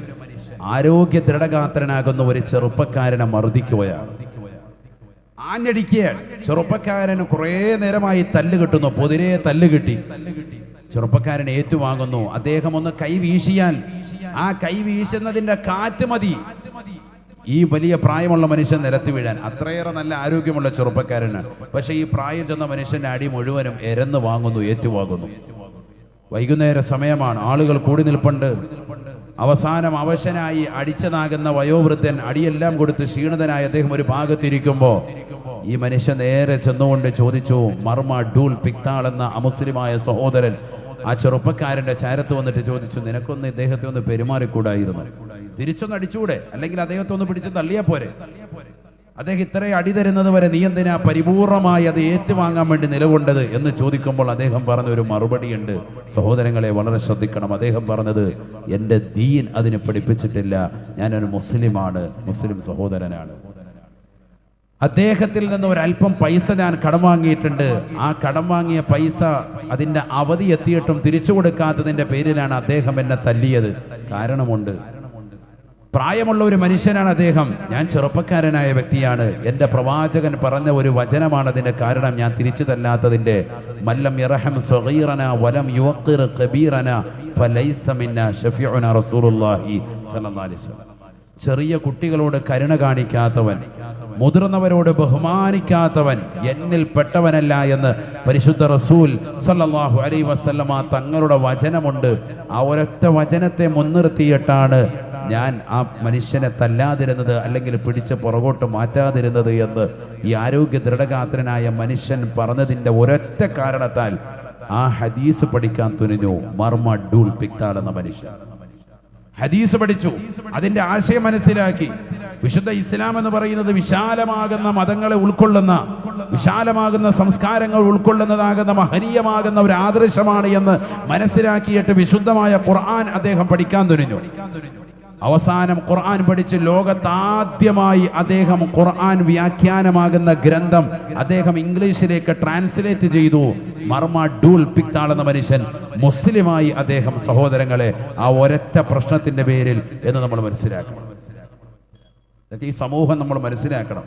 ആരോഗ്യ ദൃഢഗാത്രനാകുന്ന ഒരു ചെറുപ്പക്കാരനെ മർദ്ദിക്കുകയാണ്, ആഞ്ഞടിക്കുകയാണ്. ചെറുപ്പക്കാരന് കുറേ നേരമായി തല്ല് കിട്ടുന്നു, പൊതിരെ തല്ല് കിട്ടി. ചെറുപ്പക്കാരൻ ഏറ്റുവാങ്ങുന്നു. അദ്ദേഹം ഒന്ന് കൈ വീശിയാൽ ആ കൈ വീശുന്നതിന്റെ കാറ്റ് മതി ഈ വലിയ പ്രായമുള്ള മനുഷ്യൻ നിരത്തി വീഴാൻ. അത്രയേറെ നല്ല ആരോഗ്യമുള്ള ചെറുപ്പക്കാരന്. പക്ഷെ ഈ പ്രായം ചെന്ന മനുഷ്യന്റെ അടി മുഴുവനും എരന്ന് വാങ്ങുന്നു, ഏറ്റുവാങ്ങുന്നു. വൈകുന്നേര സമയമാണ്, ആളുകൾ കൂടി നിൽപ്പുണ്ട്. അവസാനം അവശനായി അടിച്ചതാകുന്ന വയോവൃദ്ധൻ അടിയെല്ലാം കൊടുത്ത് ക്ഷീണിതനായി അദ്ദേഹം ഒരു ഭാഗത്തിരിക്കുമ്പോൾ ഈ മനുഷ്യൻ നേരെ ചെന്നുകൊണ്ട് ചോദിച്ചു, മർമ ഡൂൽ പിക്താൾ എന്ന അമുസ്ലിമായ സഹോദരൻ ആ ചെറുപ്പക്കാരന്റെ ചാരത്ത് വന്നിട്ട് ചോദിച്ചു, നിനക്കൊന്ന് ഇദ്ദേഹത്തെ ഒന്ന് പെരുമാറിക്കൂടായിരുന്നു? തിരിച്ചൊന്ന് അടിച്ചുകൂടെ? അല്ലെങ്കിൽ അദ്ദേഹത്തെ ഒന്ന് പിടിച്ച് തള്ളിയാ പോരെ? അദ്ദേഹം ഇത്രയും അടി തരുന്നത് വരെ നീ എന്തിനാ പരിപൂർണമായി അത് ഏറ്റുവാങ്ങാൻ വേണ്ടി നിലകൊണ്ടത് എന്ന് ചോദിക്കുമ്പോൾ അദ്ദേഹം പറഞ്ഞ ഒരു മറുപടിയുണ്ട്. സഹോദരങ്ങളെ വളരെ ശ്രദ്ധിക്കണം. അദ്ദേഹം പറഞ്ഞത്, എൻ്റെ ദീൻ അതിന് പഠിപ്പിച്ചിട്ടില്ല, ഞാനൊരു മുസ്ലിമാണ്, മുസ്ലിം സഹോദരനാണ്. അദ്ദേഹത്തിൽ നിന്ന് ഒരല്പം പൈസ ഞാൻ കടം വാങ്ങിയിട്ടുണ്ട്. ആ കടം വാങ്ങിയ പൈസ അതിൻ്റെ അവധി എത്തിയിട്ടും തിരിച്ചു കൊടുക്കാത്തതിൻ്റെ പേരിലാണ് അദ്ദേഹം എന്നെ തല്ലിയത്. കാരണമുണ്ട്. പ്രായമുള്ള ഒരു മനുഷ്യനാണ് അദ്ദേഹം. ഞാൻ ചെറുപ്പക്കാരനായ വ്യക്തിയാണ്. എൻ്റെ പ്രവാചകൻ പറഞ്ഞ ഒരു വചനമാണ് അതിൻ്റെ കാരണം. ഞാൻ തിരിച്ചു തല്ലാത്തതിൻ്റെ മല്ലം യർഹം സഗീറന വലം യുഖിർ കബീറന ഫലൈസ മിന്നാ ശഫീഉന റസൂലുള്ളാഹി സ്വല്ലല്ലാഹു അലൈഹി വസല്ലം. ചെറിയ കുട്ടികളോട് കരുണ കാണിക്കാത്തവൻ, മുതിർന്നവരോട് ബഹുമാനിക്കാത്തവൻ എന്നിൽ പെട്ടവനല്ല എന്ന് പരിശുദ്ധ റസൂൽ സല്ലല്ലാഹു അലൈഹി വസല്ലമ തങ്ങളുടെ വചനമുണ്ട്. ആ ഒരൊറ്റ വചനത്തെ മുൻനിർത്തിയിട്ടാണ് ഞാൻ ആ മനുഷ്യനെ തല്ലാതിരുന്നത്, അല്ലെങ്കിൽ പിടിച്ച് പുറകോട്ട് മാറ്റാതിരുന്നത് എന്ന് ഈ ആരോഗ്യ ദൃഢഗാത്രനായ മനുഷ്യൻ പറഞ്ഞതിൻ്റെ ഒരൊറ്റ കാരണത്താൽ ആ ഹദീസ് പഠിക്കാൻ തുനിഞ്ഞു മർമ ഡൂൽ പിക്താൾ എന്ന മനുഷ്യൻ. ഹദീസ് പഠിച്ചു, അതിന്റെ ആശയം മനസ്സിലാക്കി. വിശുദ്ധ ഇസ്ലാം എന്ന് പറയുന്നത് വിശാലമാകുന്ന മതങ്ങളെ ഉൾക്കൊള്ളുന്ന, വിശാലമാകുന്ന സംസ്കാരങ്ങൾ ഉൾക്കൊള്ളുന്നതാകുന്ന മഹനീയമാകുന്ന ഒരു ആദർശമാണ് എന്ന് മനസ്സിലാക്കിയിട്ട് വിശുദ്ധമായ ഖുർആൻ അദ്ദേഹം പഠിക്കാൻ തുനിഞ്ഞു. അവസാനം ഖുർആൻ പഠിച്ച് ലോകത്താദ്യമായി അദ്ദേഹം ഖുർആൻ വ്യാഖ്യാനമാകുന്ന ഗ്രന്ഥം അദ്ദേഹം ഇംഗ്ലീഷിലേക്ക് ട്രാൻസ്ലേറ്റ് ചെയ്തു. മർമ ഡൂൽ പിക്താൾ എന്ന മനുഷ്യൻ മുസ്ലിമായി അദ്ദേഹം. സഹോദരങ്ങളെ, ആ ഒരൊറ്റ പ്രശ്നത്തിന്റെ പേരിൽ എന്ന് നമ്മൾ മനസ്സിലാക്കണം. ഇതൊക്കെ ഈ സമൂഹം നമ്മൾ മനസ്സിലാക്കണം.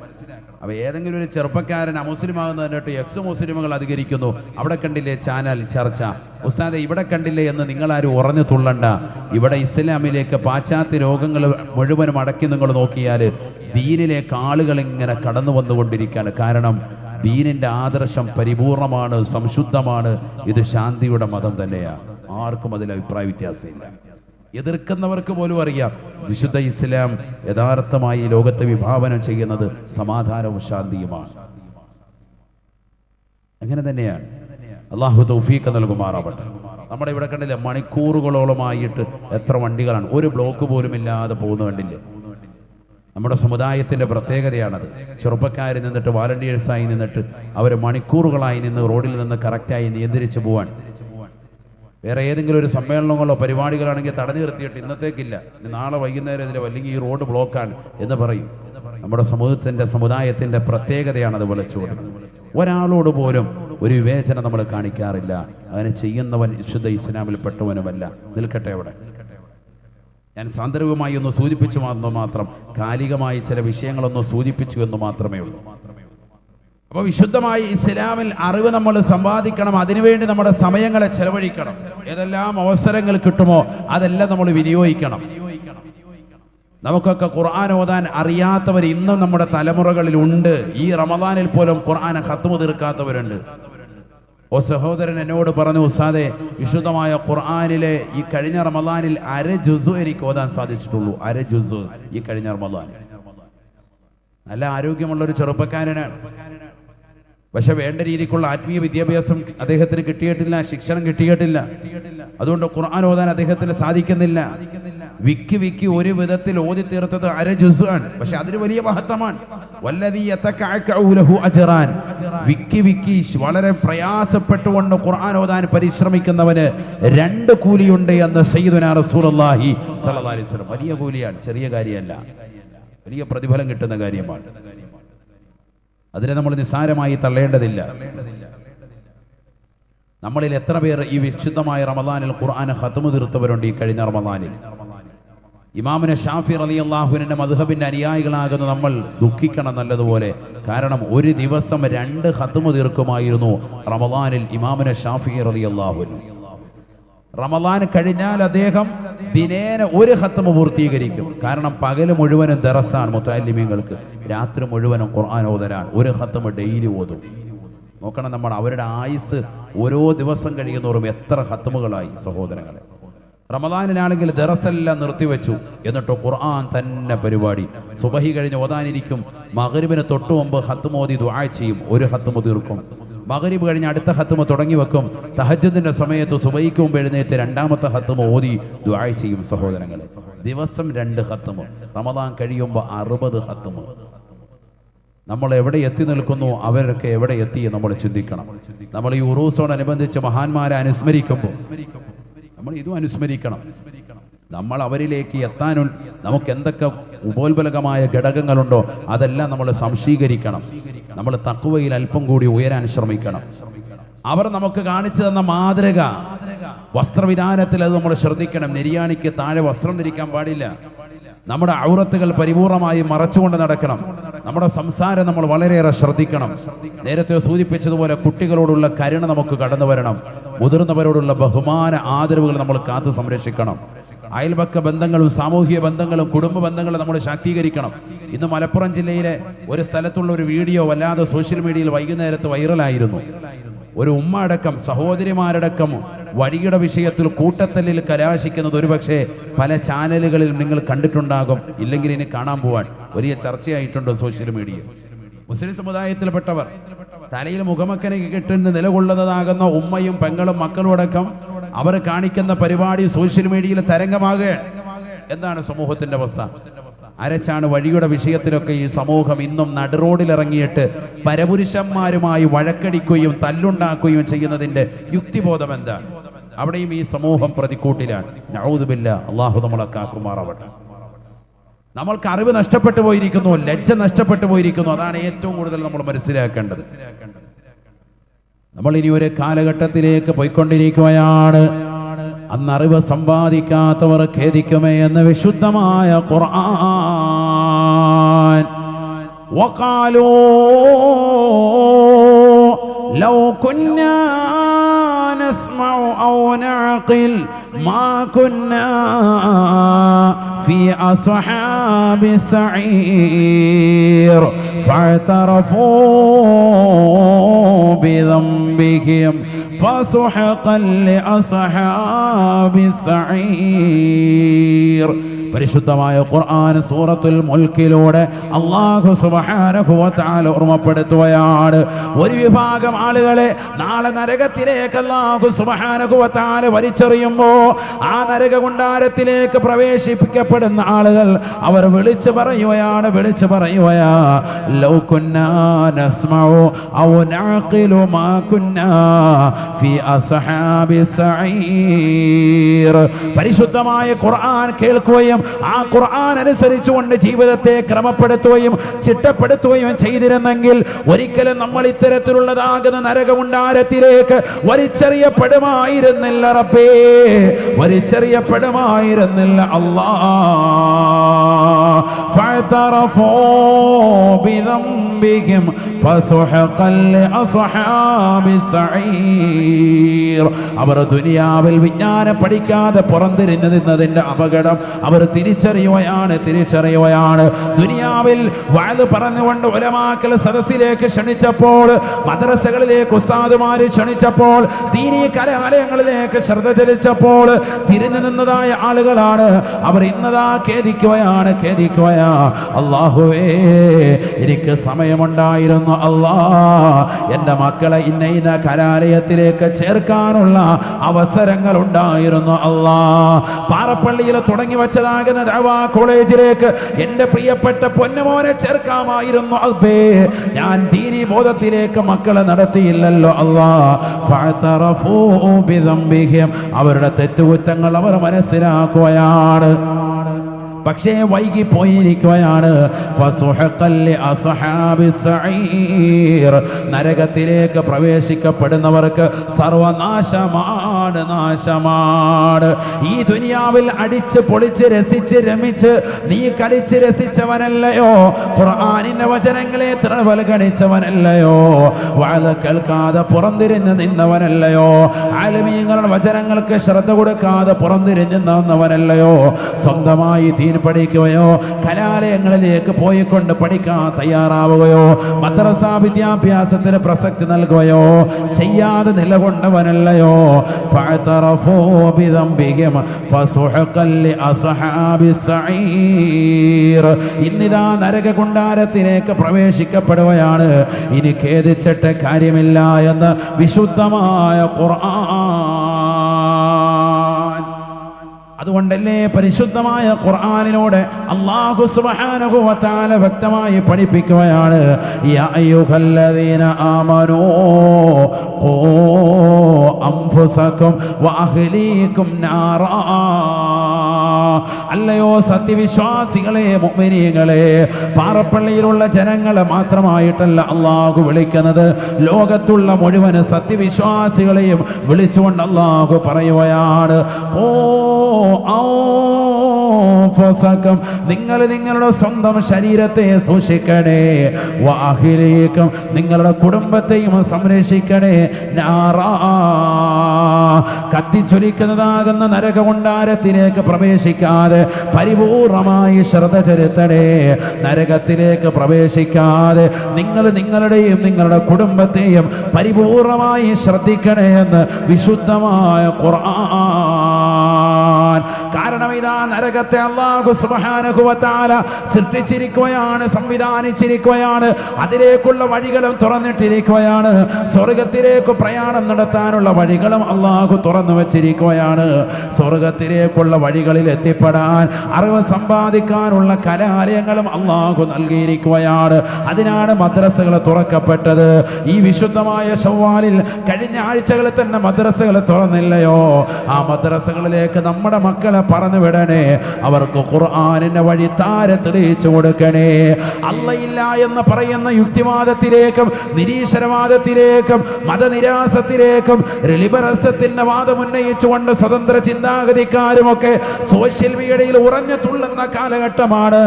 അപ്പോൾ ഏതെങ്കിലും ഒരു ചെറുപ്പക്കാരൻ അമുസ്ലിമാകുന്നതിനായിട്ട് എക്സ് മുസ്ലിമുകൾ അധികരിക്കുന്നു. അവിടെ കണ്ടില്ലേ ചാനൽ ചർച്ച, ഉസ്താദെ ഇവിടെ കണ്ടില്ലേ എന്ന് നിങ്ങളാരും ഉറഞ്ഞു തുള്ളണ്ട. ഇവിടെ ഇസ്ലാമിലേക്ക് പാശ്ചാത്യ രോഗങ്ങൾ മുഴുവനും അടക്കി നിങ്ങൾ നോക്കിയാൽ ദീനിലേക്ക് ആളുകൾ ഇങ്ങനെ കടന്നു വന്നുകൊണ്ടിരിക്കുകയാണ്. കാരണം ദീനിന്റെ ആദർശം പരിപൂർണമാണ്, സംശുദ്ധമാണ്, ഇത് ശാന്തിയുടെ മതം തന്നെയാണ്. ആർക്കും അതിൽ അഭിപ്രായ വ്യത്യാസമില്ല. എതിർക്കുന്നവർക്ക് പോലും അറിയാം വിശുദ്ധ ഇസ്ലാം യഥാർത്ഥമായി ലോകത്തെ വിഭാവനം ചെയ്യുന്നത് സമാധാനവും ശാന്തിയുമാണ്. അങ്ങനെ തന്നെയാണ്. അള്ളാഹു തൗഫീഖ് നൽകുമാറാവട്ടെ. നമ്മുടെ ഇവിടെ കണ്ടില്ലേ, മണിക്കൂറുകളോളമായിട്ട് എത്ര വണ്ടികളാണ്, ഒരു ബ്ലോക്ക് പോലും ഇല്ലാതെ പോകുന്ന കണ്ടില്ലേ. നമ്മുടെ സമുദായത്തിന്റെ പ്രത്യേകതയാണത്. ചെറുപ്പക്കാർ നിന്നിട്ട്, വാലണ്ടിയേഴ്സായി നിന്നിട്ട് അവർ മണിക്കൂറുകളായി നിന്ന് റോഡിൽ നിന്ന് കറക്റ്റായി നിയന്ത്രിച്ചു പോവാൻ. വേറെ ഏതെങ്കിലും ഒരു സമ്മേളനങ്ങളോ പരിപാടികളാണെങ്കിൽ തടഞ്ഞു നിർത്തിയിട്ട് ഇന്നത്തേക്കില്ല, നാളെ വൈകുന്നേരം ഇതിലെ അല്ലെങ്കിൽ ഈ റോഡ് ബ്ലോക്കാണ് എന്ന് പറയും. നമ്മുടെ സമുദായത്തിന്റെ പ്രത്യേകതയാണത് വിളിച്ചുകൊടുക്കുന്നത്. ഒരാളോട് പോലും ഒരു വിവേചനം നമ്മൾ കാണിക്കാറില്ല. അങ്ങനെ ചെയ്യുന്നവൻ വിശുദ്ധ ഇസ്ലാമിൽപ്പെട്ടവനുമല്ല. നിൽക്കട്ടെ അവിടെ. ഞാൻ സാന്ദർഭികമായി ഒന്ന് സൂചിപ്പിച്ചു മാത്രം, കാലികമായി ചില വിഷയങ്ങളൊന്ന് സൂചിപ്പിച്ചു എന്ന് മാത്രമേ ഉള്ളൂ. അപ്പോൾ വിശുദ്ധമായി ഇസ്ലാമിൽ അറിവ് നമ്മൾ സമ്പാദിക്കണം. അതിനുവേണ്ടി നമ്മുടെ സമയങ്ങളെ ചെലവഴിക്കണം. ഏതെല്ലാം അവസരങ്ങൾ കിട്ടുമോ അതെല്ലാം നമ്മൾ വിനിയോഗിക്കണം. നമുക്കൊക്കെ ഖുർആൻ ഓതാൻ അറിയാത്തവർ ഇന്നും നമ്മുടെ തലമുറകളിലുണ്ട്. ഈ റമദാനിൽ പോലും ഖുർആൻ ഖത്മ് തീർക്കാത്തവരുണ്ട്. ഓ സഹോദരൻ എന്നോട് പറഞ്ഞു, ഉസ്താദേ, വിശുദ്ധമായ ഖുർആനിലെ ഈ കഴിഞ്ഞ റമദാനിൽ അര ജുസു എനിക്ക് ഓതാൻ സാധിച്ചിട്ടുള്ളൂ. അര ജുസു ഈ കഴിഞ്ഞ റമദാനിൽ. നല്ല ആരോഗ്യമുള്ളൊരു ചെറുപ്പക്കാരനാണ്. പക്ഷെ വേണ്ട രീതിക്കുള്ള ആത്മീയ വിദ്യാഭ്യാസം അദ്ദേഹത്തിന് കിട്ടിയിട്ടില്ല, ശിക്ഷണം കിട്ടിയിട്ടില്ല. അതുകൊണ്ട് ഖുർആൻ ഓതാൻ അദ്ദേഹത്തിന് സാധിക്കുന്നില്ല. വിക്കി ഒരു വിധത്തിൽ ഓതി തീർത്തത് അര ജുസ് ആണ്. പക്ഷെ അതിന് വലിയ മഹത്വമാണ്. വിക്കി വളരെ പ്രയാസപ്പെട്ടുകൊണ്ട് ഖുർആൻ ഓതാൻ പരിശ്രമിക്കുന്നവന് 2 കൂലിയുണ്ട് എന്ന് സയ്യിദുനാ റസൂലുള്ളാഹി സ്വല്ലല്ലാഹി അലൈഹി വസല്ലം. വലിയ കൂലിയാണ്, ചെറിയ കാര്യമല്ല, വലിയ പ്രതിഫലം കിട്ടുന്ന കാര്യമാണ്. അതിനെ നമ്മൾ നിസ്സാരമായി തള്ളേണ്ടതില്ല. നമ്മളിൽ എത്ര പേർ ഈ വിശുദ്ധമായ റമദാനിൽ ഖുർആൻ ഖത്മ് തീർത്തവരുണ്ട്? ഈ കഴിഞ്ഞ റമദാനിൽ ഇമാമുന ഷാഫി റളിയല്ലാഹുവിന്റെ മദ്ഹബിന്റെ അനുയായികളാകുന്ന നമ്മൾ ദുഃഖിക്കണം നല്ലതുപോലെ. കാരണം ഒരു ദിവസം 2 ഖത്മ് തീർക്കുമായിരുന്നു റമദാനിൽ ഇമാമുന ഷാഫി റളിയല്ലാഹു. റമദാൻ കഴിഞ്ഞാൽ അദ്ദേഹം ദിനേന 1 ഖത്മ് പൂർത്തീകരിക്കും. കാരണം പകല് മുഴുവനും ദറസാണ് മുതഅല്ലിമീങ്ങൾക്ക്, രാത്രി മുഴുവനും ഖുർആൻ ഓതലാണ്. 1 ഖത്മ് ഡെയിലി ഓതും. നോക്കണം, നമ്മൾ അവരുടെ ആയുസ് ഓരോ ദിവസം കഴിയുന്നവരും എത്ര ഖത്മുകളായി സഹോദരങ്ങളെ. റമദാനിലാണെങ്കിൽ ദറസെല്ലാം നിർത്തിവെച്ചു, എന്നിട്ട് ഖുർആൻ തന്നെ പരിപാടി. സുബഹി കഴിഞ്ഞ് ഓതാനിരിക്കും, മഗ്രിബിന് തൊട്ട് മുമ്പ് ഖത്മ് ഓതി ദുആ ചെയ്യും, 1 ഖത്മ് തീർക്കും. മഗ്രിബ് കഴിഞ്ഞ് അടുത്ത ഖത്മ് തുടങ്ങി വെക്കും. തഹജ്ജുദിന്റെ സമയത്ത് സുബഹിക്ക് മുമ്പ് എഴുന്നേറ്റ് 2ാമത്തെ ഖത്മ് ഓതി ദുആ ചെയ്യും. സഹോദരങ്ങളെ, ദിവസം 2 ഖത്മ്, റമദാൻ കഴിയുമ്പോൾ 60 ഖത്മ്. നമ്മൾ എവിടെ എത്തി നിൽക്കുന്നു, അവരൊക്കെ എവിടെ എത്തി നമ്മൾ ചിന്തിക്കണം. നമ്മൾ ഈ ഉറൂസോടനുബന്ധിച്ച് മഹാന്മാരെ അനുസ്മരിക്കുമ്പോൾ നമ്മൾ ഇതും അനുസ്മരിക്കണം. നമ്മൾ അവരിലേക്ക് എത്താനും നമുക്ക് എന്തൊക്കെ ഉപോത്ബലകമായ ഘടകങ്ങളുണ്ടോ അതെല്ലാം നമ്മൾ സംശീകരിക്കണം. നമ്മൾ തഖ്വയിൽ അല്പം കൂടി ഉയരാൻ ശ്രമിക്കണം. അവർ നമുക്ക് കാണിച്ചു തന്ന മാതൃക വസ്ത്രവിധാനത്തിൽ അത് നമ്മൾ ശ്രദ്ധിക്കണം. നെരിയാണിക്ക് താഴെ വസ്ത്രം ധരിക്കാൻ പാടില്ല. നമ്മുടെ ഔറത്തുകൾ പരിപൂർണമായി മറച്ചുകൊണ്ട് നടക്കണം. നമ്മുടെ സംസാരം നമ്മൾ വളരെയേറെ ശ്രദ്ധിക്കണം. നേരത്തെ സൂചിപ്പിച്ചതുപോലെ കുട്ടികളോടുള്ള കരുണ നമുക്ക് കടന്നു വരണം. മുതിർന്നവരോടുള്ള ബഹുമാന ആദരവുകൾ നമ്മൾ കാത്തു സംരക്ഷിക്കണം. അയൽപക്ക ബന്ധങ്ങളും സാമൂഹിക ബന്ധങ്ങളും കുടുംബ ബന്ധങ്ങളും നമ്മൾ ശാക്തീകരിക്കണം. ഇന്ന് മലപ്പുറം ജില്ലയിലെ ഒരു സ്ഥലത്തുള്ള ഒരു വീഡിയോ വല്ലാതെ സോഷ്യൽ മീഡിയയിൽ വൈകുന്നേരത്ത് വൈറലായിരുന്നു. ഒരു ഉമ്മ അടക്കം സഹോദരിമാരടക്കം വഴിയുടെ വിഷയത്തിൽ കൂട്ടത്തല്ലിൽ കലാശിക്കുന്നത് ഒരുപക്ഷെ പല ചാനലുകളിൽ നിങ്ങൾ കണ്ടിട്ടുണ്ടാകും. ഇല്ലെങ്കിൽ ഇനി കാണാൻ പോവാൻ വലിയ ചർച്ചയായിട്ടുണ്ട് സോഷ്യൽ മീഡിയ. മുസ്ലിം സമുദായത്തിൽപ്പെട്ടവർ തലയിൽ മുഖമക്കനയ്ക്ക് കെട്ടിന് നിലകൊള്ളുന്നതാകുന്ന ഉമ്മയും പെങ്ങളും മക്കളും അടക്കം അവർ കാണിക്കുന്ന പരിപാടി സോഷ്യൽ മീഡിയയിൽ തരംഗമാകുകയാണ്. എന്താണ് സമൂഹത്തിന്റെ അവസ്ഥ? അരച്ചാണ് വഴിയുടെ വിഷയത്തിലൊക്കെ ഈ സമൂഹം ഇന്നും നടുറോഡിലിറങ്ങിയിട്ട് പരപുരുഷന്മാരുമായി വഴക്കടിക്കുകയും തല്ലുണ്ടാക്കുകയും ചെയ്യുന്നതിന്റെ യുക്തിബോധം എന്താണ്? അവിടെയും ഈ സമൂഹം പ്രതിക്കൂട്ടിലാണ്. നഊദു ബില്ലാഹ്, അല്ലാഹു നമ്മളെ കാക്കുമാറാവട്ടെ. നമ്മൾക്ക് അറിവ് നഷ്ടപ്പെട്ടു പോയിരിക്കുന്നു, ലജ്ജ നഷ്ടപ്പെട്ടു പോയിരിക്കുന്നു. അതാണ് ഏറ്റവും കൂടുതൽ നമ്മൾ മനസ്സിലാക്കേണ്ടത്. നമ്മൾ ഇനി ഒരു കാലഘട്ടത്തിലേക്ക് പോയിക്കൊണ്ടിരിക്കുകയാണ്. അന്ന് അറിവ് സമ്പാദിക്കാത്തവർ ഖേദിക്കുമേ എന്ന് വിശുദ്ധമായ ഖുർആൻ. വഖാലൂ ലൗ കുന്നാ നസ്മഉ نسمع أو نعقل ما كنا في أصحاب السعير فاعترفوا بذنبهم فسحقا لأصحاب السعير. പരിശുദ്ധമായ ഖുർആൻ സൂറത്തുൽ മുൽക്കിലൂടെ അല്ലാഹു സുബ്ഹാനഹു വ തആല ഓർമ്മപ്പെടുത്തുകയാണ്, ഒരു വിഭാഗം ആളുകളെ നാളെ നരകത്തിലേക്ക് അല്ലാഹു സുബ്ഹാനഹു വ തആല വലിച്ചെറിയുമ്പോൾ ആ നരക കുണ്ടാരത്തിലേക്ക് പ്രവേശിപ്പിക്കപ്പെടുന്ന ആളുകൾ അവർ വിളിച്ചു പറയുകയാ ലൗ കുന്നാ നസ്മഉ ഔ നഅഖിലു മാ കുന്നാ ഫീ അസ്ഹാബിസ് സഈർ. പരിശുദ്ധമായ ഖുർആൻ കേൾക്കുകയും ആ ഖുർആൻ അനുസരിച്ചുകൊണ്ട് ജീവിതത്തെ ക്രമപ്പെടുത്തുകയും ചിട്ടപ്പെടുത്തുകയും ചെയ്തിരുന്നെങ്കിൽ ഒരിക്കലും നമ്മൾ ഇത്തരത്തിലുള്ളതാകുന്ന നരകമുണ്ടാരത്തിലേക്ക് വലിച്ചെറിയപ്പെടുമായിരുന്നില്ല റബ്ബേ, വലിച്ചെറിയപ്പെടുമായിരുന്നില്ല അല്ലാഹ്. ഫഅതറഫൂ ബിദംബിഹിം ഫസുഹഖൻ ലിഅസ്ഹാബിസ് സഈർ. അവർ ദുനിയാവിൽ വിജ്ഞാനം പഠിക്കാതെ പുറംതിരിഞ്ഞതിന്റെ അപകടം അവർ തിരിച്ചറിയുകയാണ്. ദുനിയാവിൽ വഅദ് പറഞ്ഞുകൊണ്ട് ഉലമാക്കൾ സദസ്സിലേക്ക് ക്ഷണിച്ചപ്പോൾ, മദ്രസകളിലേക്ക് ഉസ്താദുമാര് ക്ഷണിച്ചപ്പോൾ, ദീനീ കലാലയങ്ങളിലേക്ക് ശ്രദ്ധ ചെലുത്തപ്പോൾ തിരിഞ്ഞു നിന്നതായ ആളുകളാണ് അവർ. ഇന്നതാ ഖേദിക്കുകയാണ്. അല്ലാഹുവേ, എനിക്ക് സമയമുണ്ടായിരുന്നു അല്ലാ, എൻ്റെ മക്കളെ ഇന്ന കലാലയത്തിലേക്ക് ചേർക്കാനുള്ള അവസരങ്ങൾ ഉണ്ടായിരുന്നു അല്ലാ. പാറപ്പള്ളിയിൽ തുടങ്ങി വച്ചതാകുന്ന ദഅവാ കോളേജിലേക്ക് എൻ്റെ പ്രിയപ്പെട്ട പൊന്നുമോനെ ചേർക്കാമായിരുന്നു അൽബേ, ഞാൻ ദീനി ബോധത്തിലേക്ക് മക്കളെ നടത്തിയില്ലല്ലോ അല്ലാ. ഫഅതറഫൂ ബിദംബിഹിം, അവരുടെ തെറ്റുകുറ്റങ്ങൾ അവർ മനസ്സിലാക്കുകയാണ്, പക്ഷേ വൈകി പോയിരിക്കുകയാണ്. ഫസുഹഖൻ ലിഅസ്ഹാബിസ് സഈർ, നരകത്തിലേക്ക് പ്രവേശിക്കപ്പെടുന്നവർക്ക് സർവനാശമാണ്. ഈ ദുനിയാവിൽ അടിച്ച് പൊളിച്ച് രസിച്ച് രമിച്ച് നീ കളിച്ച് രസിച്ചവനല്ലയോ, ഖുർആനിന്റെ വചനങ്ങളെ അവഗണിച്ചവനല്ലയോ, വഅദ് കേൾക്കാതെ പുറംതിരിഞ്ഞ് നിന്നവനല്ലയോ, ആലിമീങ്ങളുടെ വചനങ്ങൾക്ക് ശ്രദ്ധ കൊടുക്കാതെ പുറംതിരിഞ്ഞ് നിന്നവനല്ലയോ, സ്വന്തമായി പഠിക്കുകയോ കലാലയങ്ങളിലേക്ക് പോയിക്കൊണ്ട് പഠിക്കാൻ തയ്യാറാവുകയോ മദ്രസ വിദ്യാഭ്യാസത്തിന് പ്രസക്തി നൽകുകയോ ചെയ്യാതെ നിലകൊണ്ടവനല്ലയോ. ഫഅതറഫൂ ബിദംബിഹിം ഫസുഹഖൻ ലിഅസ്ഹാബിസ് സഈർ. ഇന്നിതാ നരക കുണ്ടാരത്തിലേക്ക് പ്രവേശിക്കപ്പെടുകയാണ്. ഇനി ഖേദിച്ചിട്ട് കാര്യമില്ല എന്ന് വിശുദ്ധമായ ഖുർആൻ. അതുകൊണ്ടല്ലേ പരിശുദ്ധമായ ഖുർആനിലൂടെ അല്ലാഹു സുബ്ഹാനഹു വ തആല വ്യക്തമായി പഠിപ്പിക്കുകയാണ്, യാ അയ്യുഹല്ലദീന ആമനൂ ഖൂ അൻഫുസകും വ അഹ്ലീകും നാറാ. അല്ലയോ സത്യവിശ്വാസികളെ, മുഅ്മിനീങ്ങളെ, പാറപ്പള്ളിയിലുള്ള ജനങ്ങളെ മാത്രമായിട്ടല്ല അല്ലാഹു വിളിക്കുന്നത്, ലോകത്തുള്ള മുഴുവൻ സത്യവിശ്വാസികളെയും വിളിച്ചുകൊണ്ട് അല്ലാഹു പറയുകയാണ്, നിങ്ങൾ നിങ്ങളുടെ സ്വന്തം ശരീരത്തെ സൂക്ഷിക്കണേ, വഅഹ്ലീകും നിങ്ങളുടെ കുടുംബത്തെയും സംരക്ഷിക്കണേ, നാറാ കത്തിച്ചൊലിക്കുന്നതാകുന്ന നരകകുണ്ടാരത്തിലേക്ക് പ്രവേശിക്കാതെ പരിപൂർണമായി ശ്രദ്ധ ചെലുത്തണേ. നരകത്തിലേക്ക് പ്രവേശിക്കാതെ നിങ്ങൾ നിങ്ങളുടെയും നിങ്ങളുടെ കുടുംബത്തെയും പരിപൂർണമായി ശ്രദ്ധിക്കണേ എന്ന് വിശുദ്ധമായ ഖുർആൻ. കാരണം ഇതാ നരകത്തെ അല്ലാഹു സുബ്ഹാനഹു വ തആല സൃഷ്ടിച്ചിരിക്കുകയാണ്, സംവിധാനിച്ചിരിക്കുകയാണ്, അതിലേക്കുള്ള വഴികളും തുറന്നിട്ടിരിക്കുകയാണ്. സ്വർഗത്തിലേക്ക് പ്രയാണം നടത്താനുള്ള വഴികളും അല്ലാഹു തുറന്നു വച്ചിരിക്കുകയാണ്. സ്വർഗത്തിലേക്കുള്ള വഴികളിൽ എത്തിപ്പെടാൻ അറിവ് സമ്പാദിക്കാനുള്ള കലാലയങ്ങളും അല്ലാഹു നൽകിയിരിക്കുകയാണ്. അതിനാണ് മദ്രസകൾ തുറക്കപ്പെട്ടത്. ഈ വിശുദ്ധമായ ശവ്വാലിൽ കഴിഞ്ഞ ആഴ്ചകളിൽ തന്നെ മദ്രസകൾ തുറന്നില്ലയോ? ആ മദ്രസകളിലേക്ക് നമ്മുടെ മക്കളെ പറഞ്ഞു വിടണേ. അവർക്ക് ഖുർആനിന്റെ വഴി തെളിയിച്ചു കൊടുക്കണേ. അള്ളയില്ല എന്ന് പറയുന്ന യുക്തിവാദത്തിലേക്കും നിരീശ്വരവാദത്തിലേക്കും മതനിരാസത്തിലേക്കും ലിബറസത്തിന്റെ വാദം ഉന്നയിച്ചുകൊണ്ട് സ്വതന്ത്ര ചിന്താഗതിക്കാരുമൊക്കെ സോഷ്യൽ മീഡിയയിൽ ഉറഞ്ഞു തുള്ളുന്ന കാലഘട്ടമാണ്.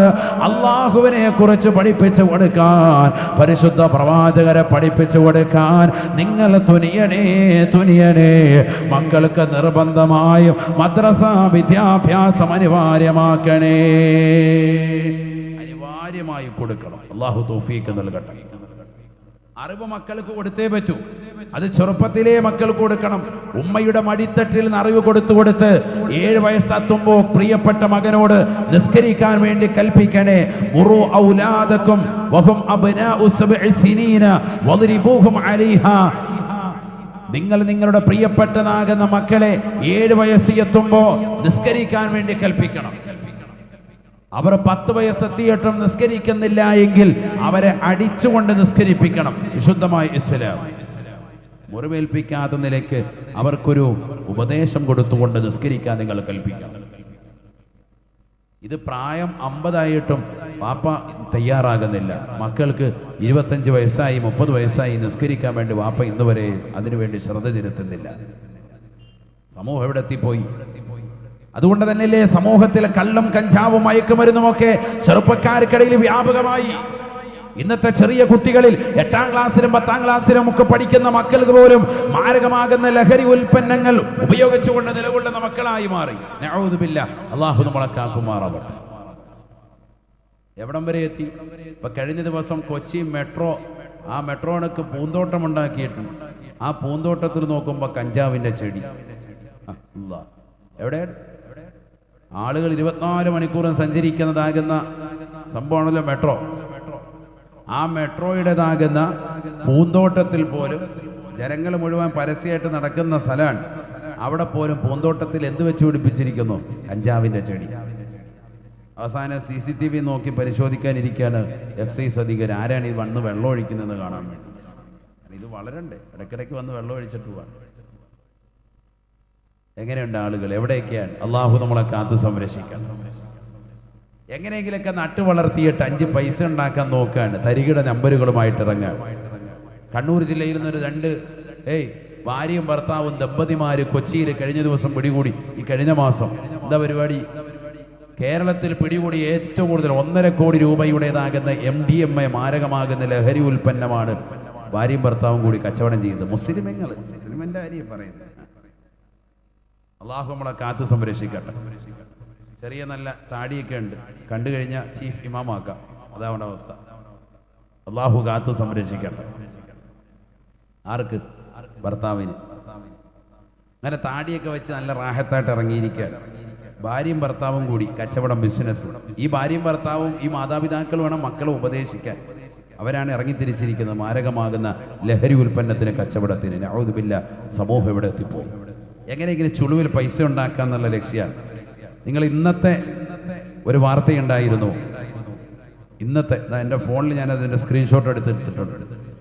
അള്ളാഹുവിനെ കുറിച്ച് പഠിപ്പിച്ചു കൊടുക്കാൻ, പരിശുദ്ധ പ്രവാചകരെ പഠിപ്പിച്ചു കൊടുക്കാൻ നിങ്ങൾ തുനിയണേ. മക്കൾക്ക് നിർബന്ധമായും മദ്രസ വിദ്യാഭ്യാസം അനിവാര്യമാക്കണേ, അനിവാര്യമായി കൊടുക്കണം. അള്ളാഹു തൗഫീഖ് നൽകട്ടെ. അറിവ് മക്കൾക്ക് കൊടുത്തേ പറ്റൂ. അത് ചെറുപ്പത്തിലേ മക്കൾക്ക് കൊടുക്കണം. ഉമ്മയുടെ മടിത്തട്ടിൽ നിന്ന് അറിവ് കൊടുത്ത് 7 വയസ്സെത്തുമ്പോൾ പ്രിയപ്പെട്ട മകനോട് നിസ്കരിക്കാൻ വേണ്ടി കൽപ്പിക്കണേ. മുറു ഔലാദക്കും വഹും അബ്നാഉ 7 സിനീന വദ്രിബൂഹും അലൈഹാ. നിങ്ങൾ നിങ്ങളുടെ പ്രിയപ്പെട്ടതാകുന്ന മക്കളെ 7 വയസ്സെത്തുമ്പോൾ നിസ്കരിക്കാൻ വേണ്ടി കൽപ്പിക്കണം. അവർ 10 വയസ്സെത്തിയിട്ടും നിസ്കരിക്കുന്നില്ല എങ്കിൽ അവരെ അടിച്ചുകൊണ്ട് നിസ്കരിപ്പിക്കണം. വിശുദ്ധമായ ഇസ്ലാം മുറിവേൽപ്പിക്കാത്ത നിലയ്ക്ക് അവർക്കൊരു ഉപദേശം കൊടുത്തുകൊണ്ട് നിസ്കരിക്കാൻ നിങ്ങൾ കൽപ്പിക്കണം. ഇത് പ്രായം 50 ആയിട്ടും പാപ്പ തയ്യാറാകുന്നില്ല. മക്കൾക്ക് 25 വയസ്സായി 30 വയസ്സായി നിസ്കരിക്കാൻ വേണ്ടി വാപ്പ ഇന്നുവരെ അതിനുവേണ്ടി ശ്രദ്ധ ചെലുത്തുന്നില്ല. സമൂഹം എവിടെ എത്തിപ്പോയി? അതുകൊണ്ട് തന്നെയല്ലേ സമൂഹത്തിലെ കള്ളും കഞ്ചാവും മയക്കുമരുന്നുമൊക്കെ ചെറുപ്പക്കാർക്കിടയിൽ വ്യാപകമായി. ഇന്നത്തെ ചെറിയ കുട്ടികളിൽ 8ാം ക്ലാസ്സിലും 10ാം ക്ലാസ്സിലും ഒക്കെ പഠിക്കുന്ന മക്കൾക്ക് പോലും മാരകമാകുന്ന ലഹരി ഉൽപ്പന്നങ്ങൾ ഉപയോഗിച്ചുകൊണ്ട് നിലകൊള്ളുന്ന മക്കളായി മാറി. നഊദു ബില്ലാഹ്. അല്ലാഹു നമ്മളെ കാക്കുമാറാവട്ടെ. എവിടം വരെ എത്തി? ഇപ്പൊ കഴിഞ്ഞ ദിവസം കൊച്ചി മെട്രോ, ആ മെട്രോണക്ക് പൂന്തോട്ടം ഉണ്ടാക്കിയിട്ടുണ്ട്. ആ പൂന്തോട്ടത്തിൽ നോക്കുമ്പോൾ കഞ്ചാവിന്റെ ചെടി. എവിടെ ആളുകൾ 24 മണിക്കൂറും സഞ്ചരിക്കുന്നതാകുന്ന സംഭവമാണല്ലോ മെട്രോ. ആ മെട്രോയുടേതാകുന്ന പൂന്തോട്ടത്തിൽ പോലും ജനങ്ങൾ മുഴുവൻ പരസ്യമായിട്ട് നടക്കുന്ന സ്ഥലമാണ്. അവിടെ പോലും പൂന്തോട്ടത്തിൽ എന്ത് വെച്ച് പിടിപ്പിച്ചിരിക്കുന്നു? കഞ്ചാവിന്റെ ചെടി. അവസാനം CCTV നോക്കി പരിശോധിക്കാനിരിക്കുകയാണ് എക്സൈസ് അധികർ. ആരാണ് ഈ വന്ന് വെള്ളം ഒഴിക്കുന്നതെന്ന് കാണാൻ വേണ്ടി. ഇത് വളരണ്ടേ? ഇടയ്ക്കിടയ്ക്ക് വന്ന് വെള്ളം ഒഴിച്ചിട്ട് പോവാൻ. എങ്ങനെയുണ്ട് ആളുകൾ? എവിടെയൊക്കെയാണ്? അള്ളാഹു നമ്മളെ കാത്തു സംരക്ഷിക്കാൻ. എങ്ങനെയെങ്കിലൊക്കെ നട്ടു വളർത്തിയിട്ട് 5 പൈസ ഉണ്ടാക്കാൻ നോക്കുകയാണ്. തരികിട നമ്പറുകളുമായിട്ട് ഇറങ്ങാൻ. കണ്ണൂർ ജില്ലയിൽ നിന്നൊരു 2 ഭാര്യയും ഭർത്താവും ദമ്പതിമാര് കൊച്ചിയിൽ കഴിഞ്ഞ ദിവസം പിടികൂടി. ഈ കഴിഞ്ഞ മാസം എന്താ പരിപാടി? കേരളത്തിൽ പിടികൂടി ഏറ്റവും കൂടുതൽ 1.5 കോടി രൂപയുടേതാകുന്ന MDMA മാരകമാകുന്ന ലഹരി ഉൽപ്പന്നമാണ് ഭാര്യയും ഭർത്താവും കൂടി കച്ചവടം ചെയ്യുന്നത്. മുസ്ലിമിന്റെ കാര്യം പറയുന്നത്. അള്ളാഹു നമ്മളെ കാത്തു സംരക്ഷിക്കട്ടെ. ചെറിയ നല്ല താടിയൊക്കെ ഉണ്ട്, കണ്ടു കഴിഞ്ഞാൽ ചീഫ് ഇമാമാക്കാം. അതാണ് അവസ്ഥ. അള്ളാഹു കാത്തു സംരക്ഷിക്കട്ടെ. ആർക്ക്? ഭർത്താവിന്. അങ്ങനെ താടിയൊക്കെ വെച്ച് നല്ല റാഹത്തായിട്ട് ഇറങ്ങിയിരിക്കുകയാണ്. ഭാര്യയും ഭർത്താവും കൂടി കച്ചവടം, ബിസിനസ്. ഈ ഭാര്യയും ഭർത്താവും ഈ മാതാപിതാക്കൾ വേണം മക്കളെ ഉപദേശിക്കാൻ. അവരാണ് ഇറങ്ങിത്തിരിച്ചിരിക്കുന്നത് മാരകമാകുന്ന ലഹരി ഉൽപ്പന്നത്തിന്, കച്ചവടത്തിന്. നഊദു ബില്ലാഹ്. സമൂഹം എവിടെ എത്തിപ്പോയി? എങ്ങനെയെങ്കിലും ചുളുവിൽ പൈസ ഉണ്ടാക്കുക എന്നുള്ള ലക്ഷ്യമാണ്. നിങ്ങൾ ഇന്നത്തെ ഒരു വാർത്തയുണ്ടായിരുന്നു. ഇന്നത്തെ എൻ്റെ ഫോണിൽ ഞാൻ അതിൻ്റെ സ്ക്രീൻഷോട്ട് എടുത്തിട്ടുണ്ട്.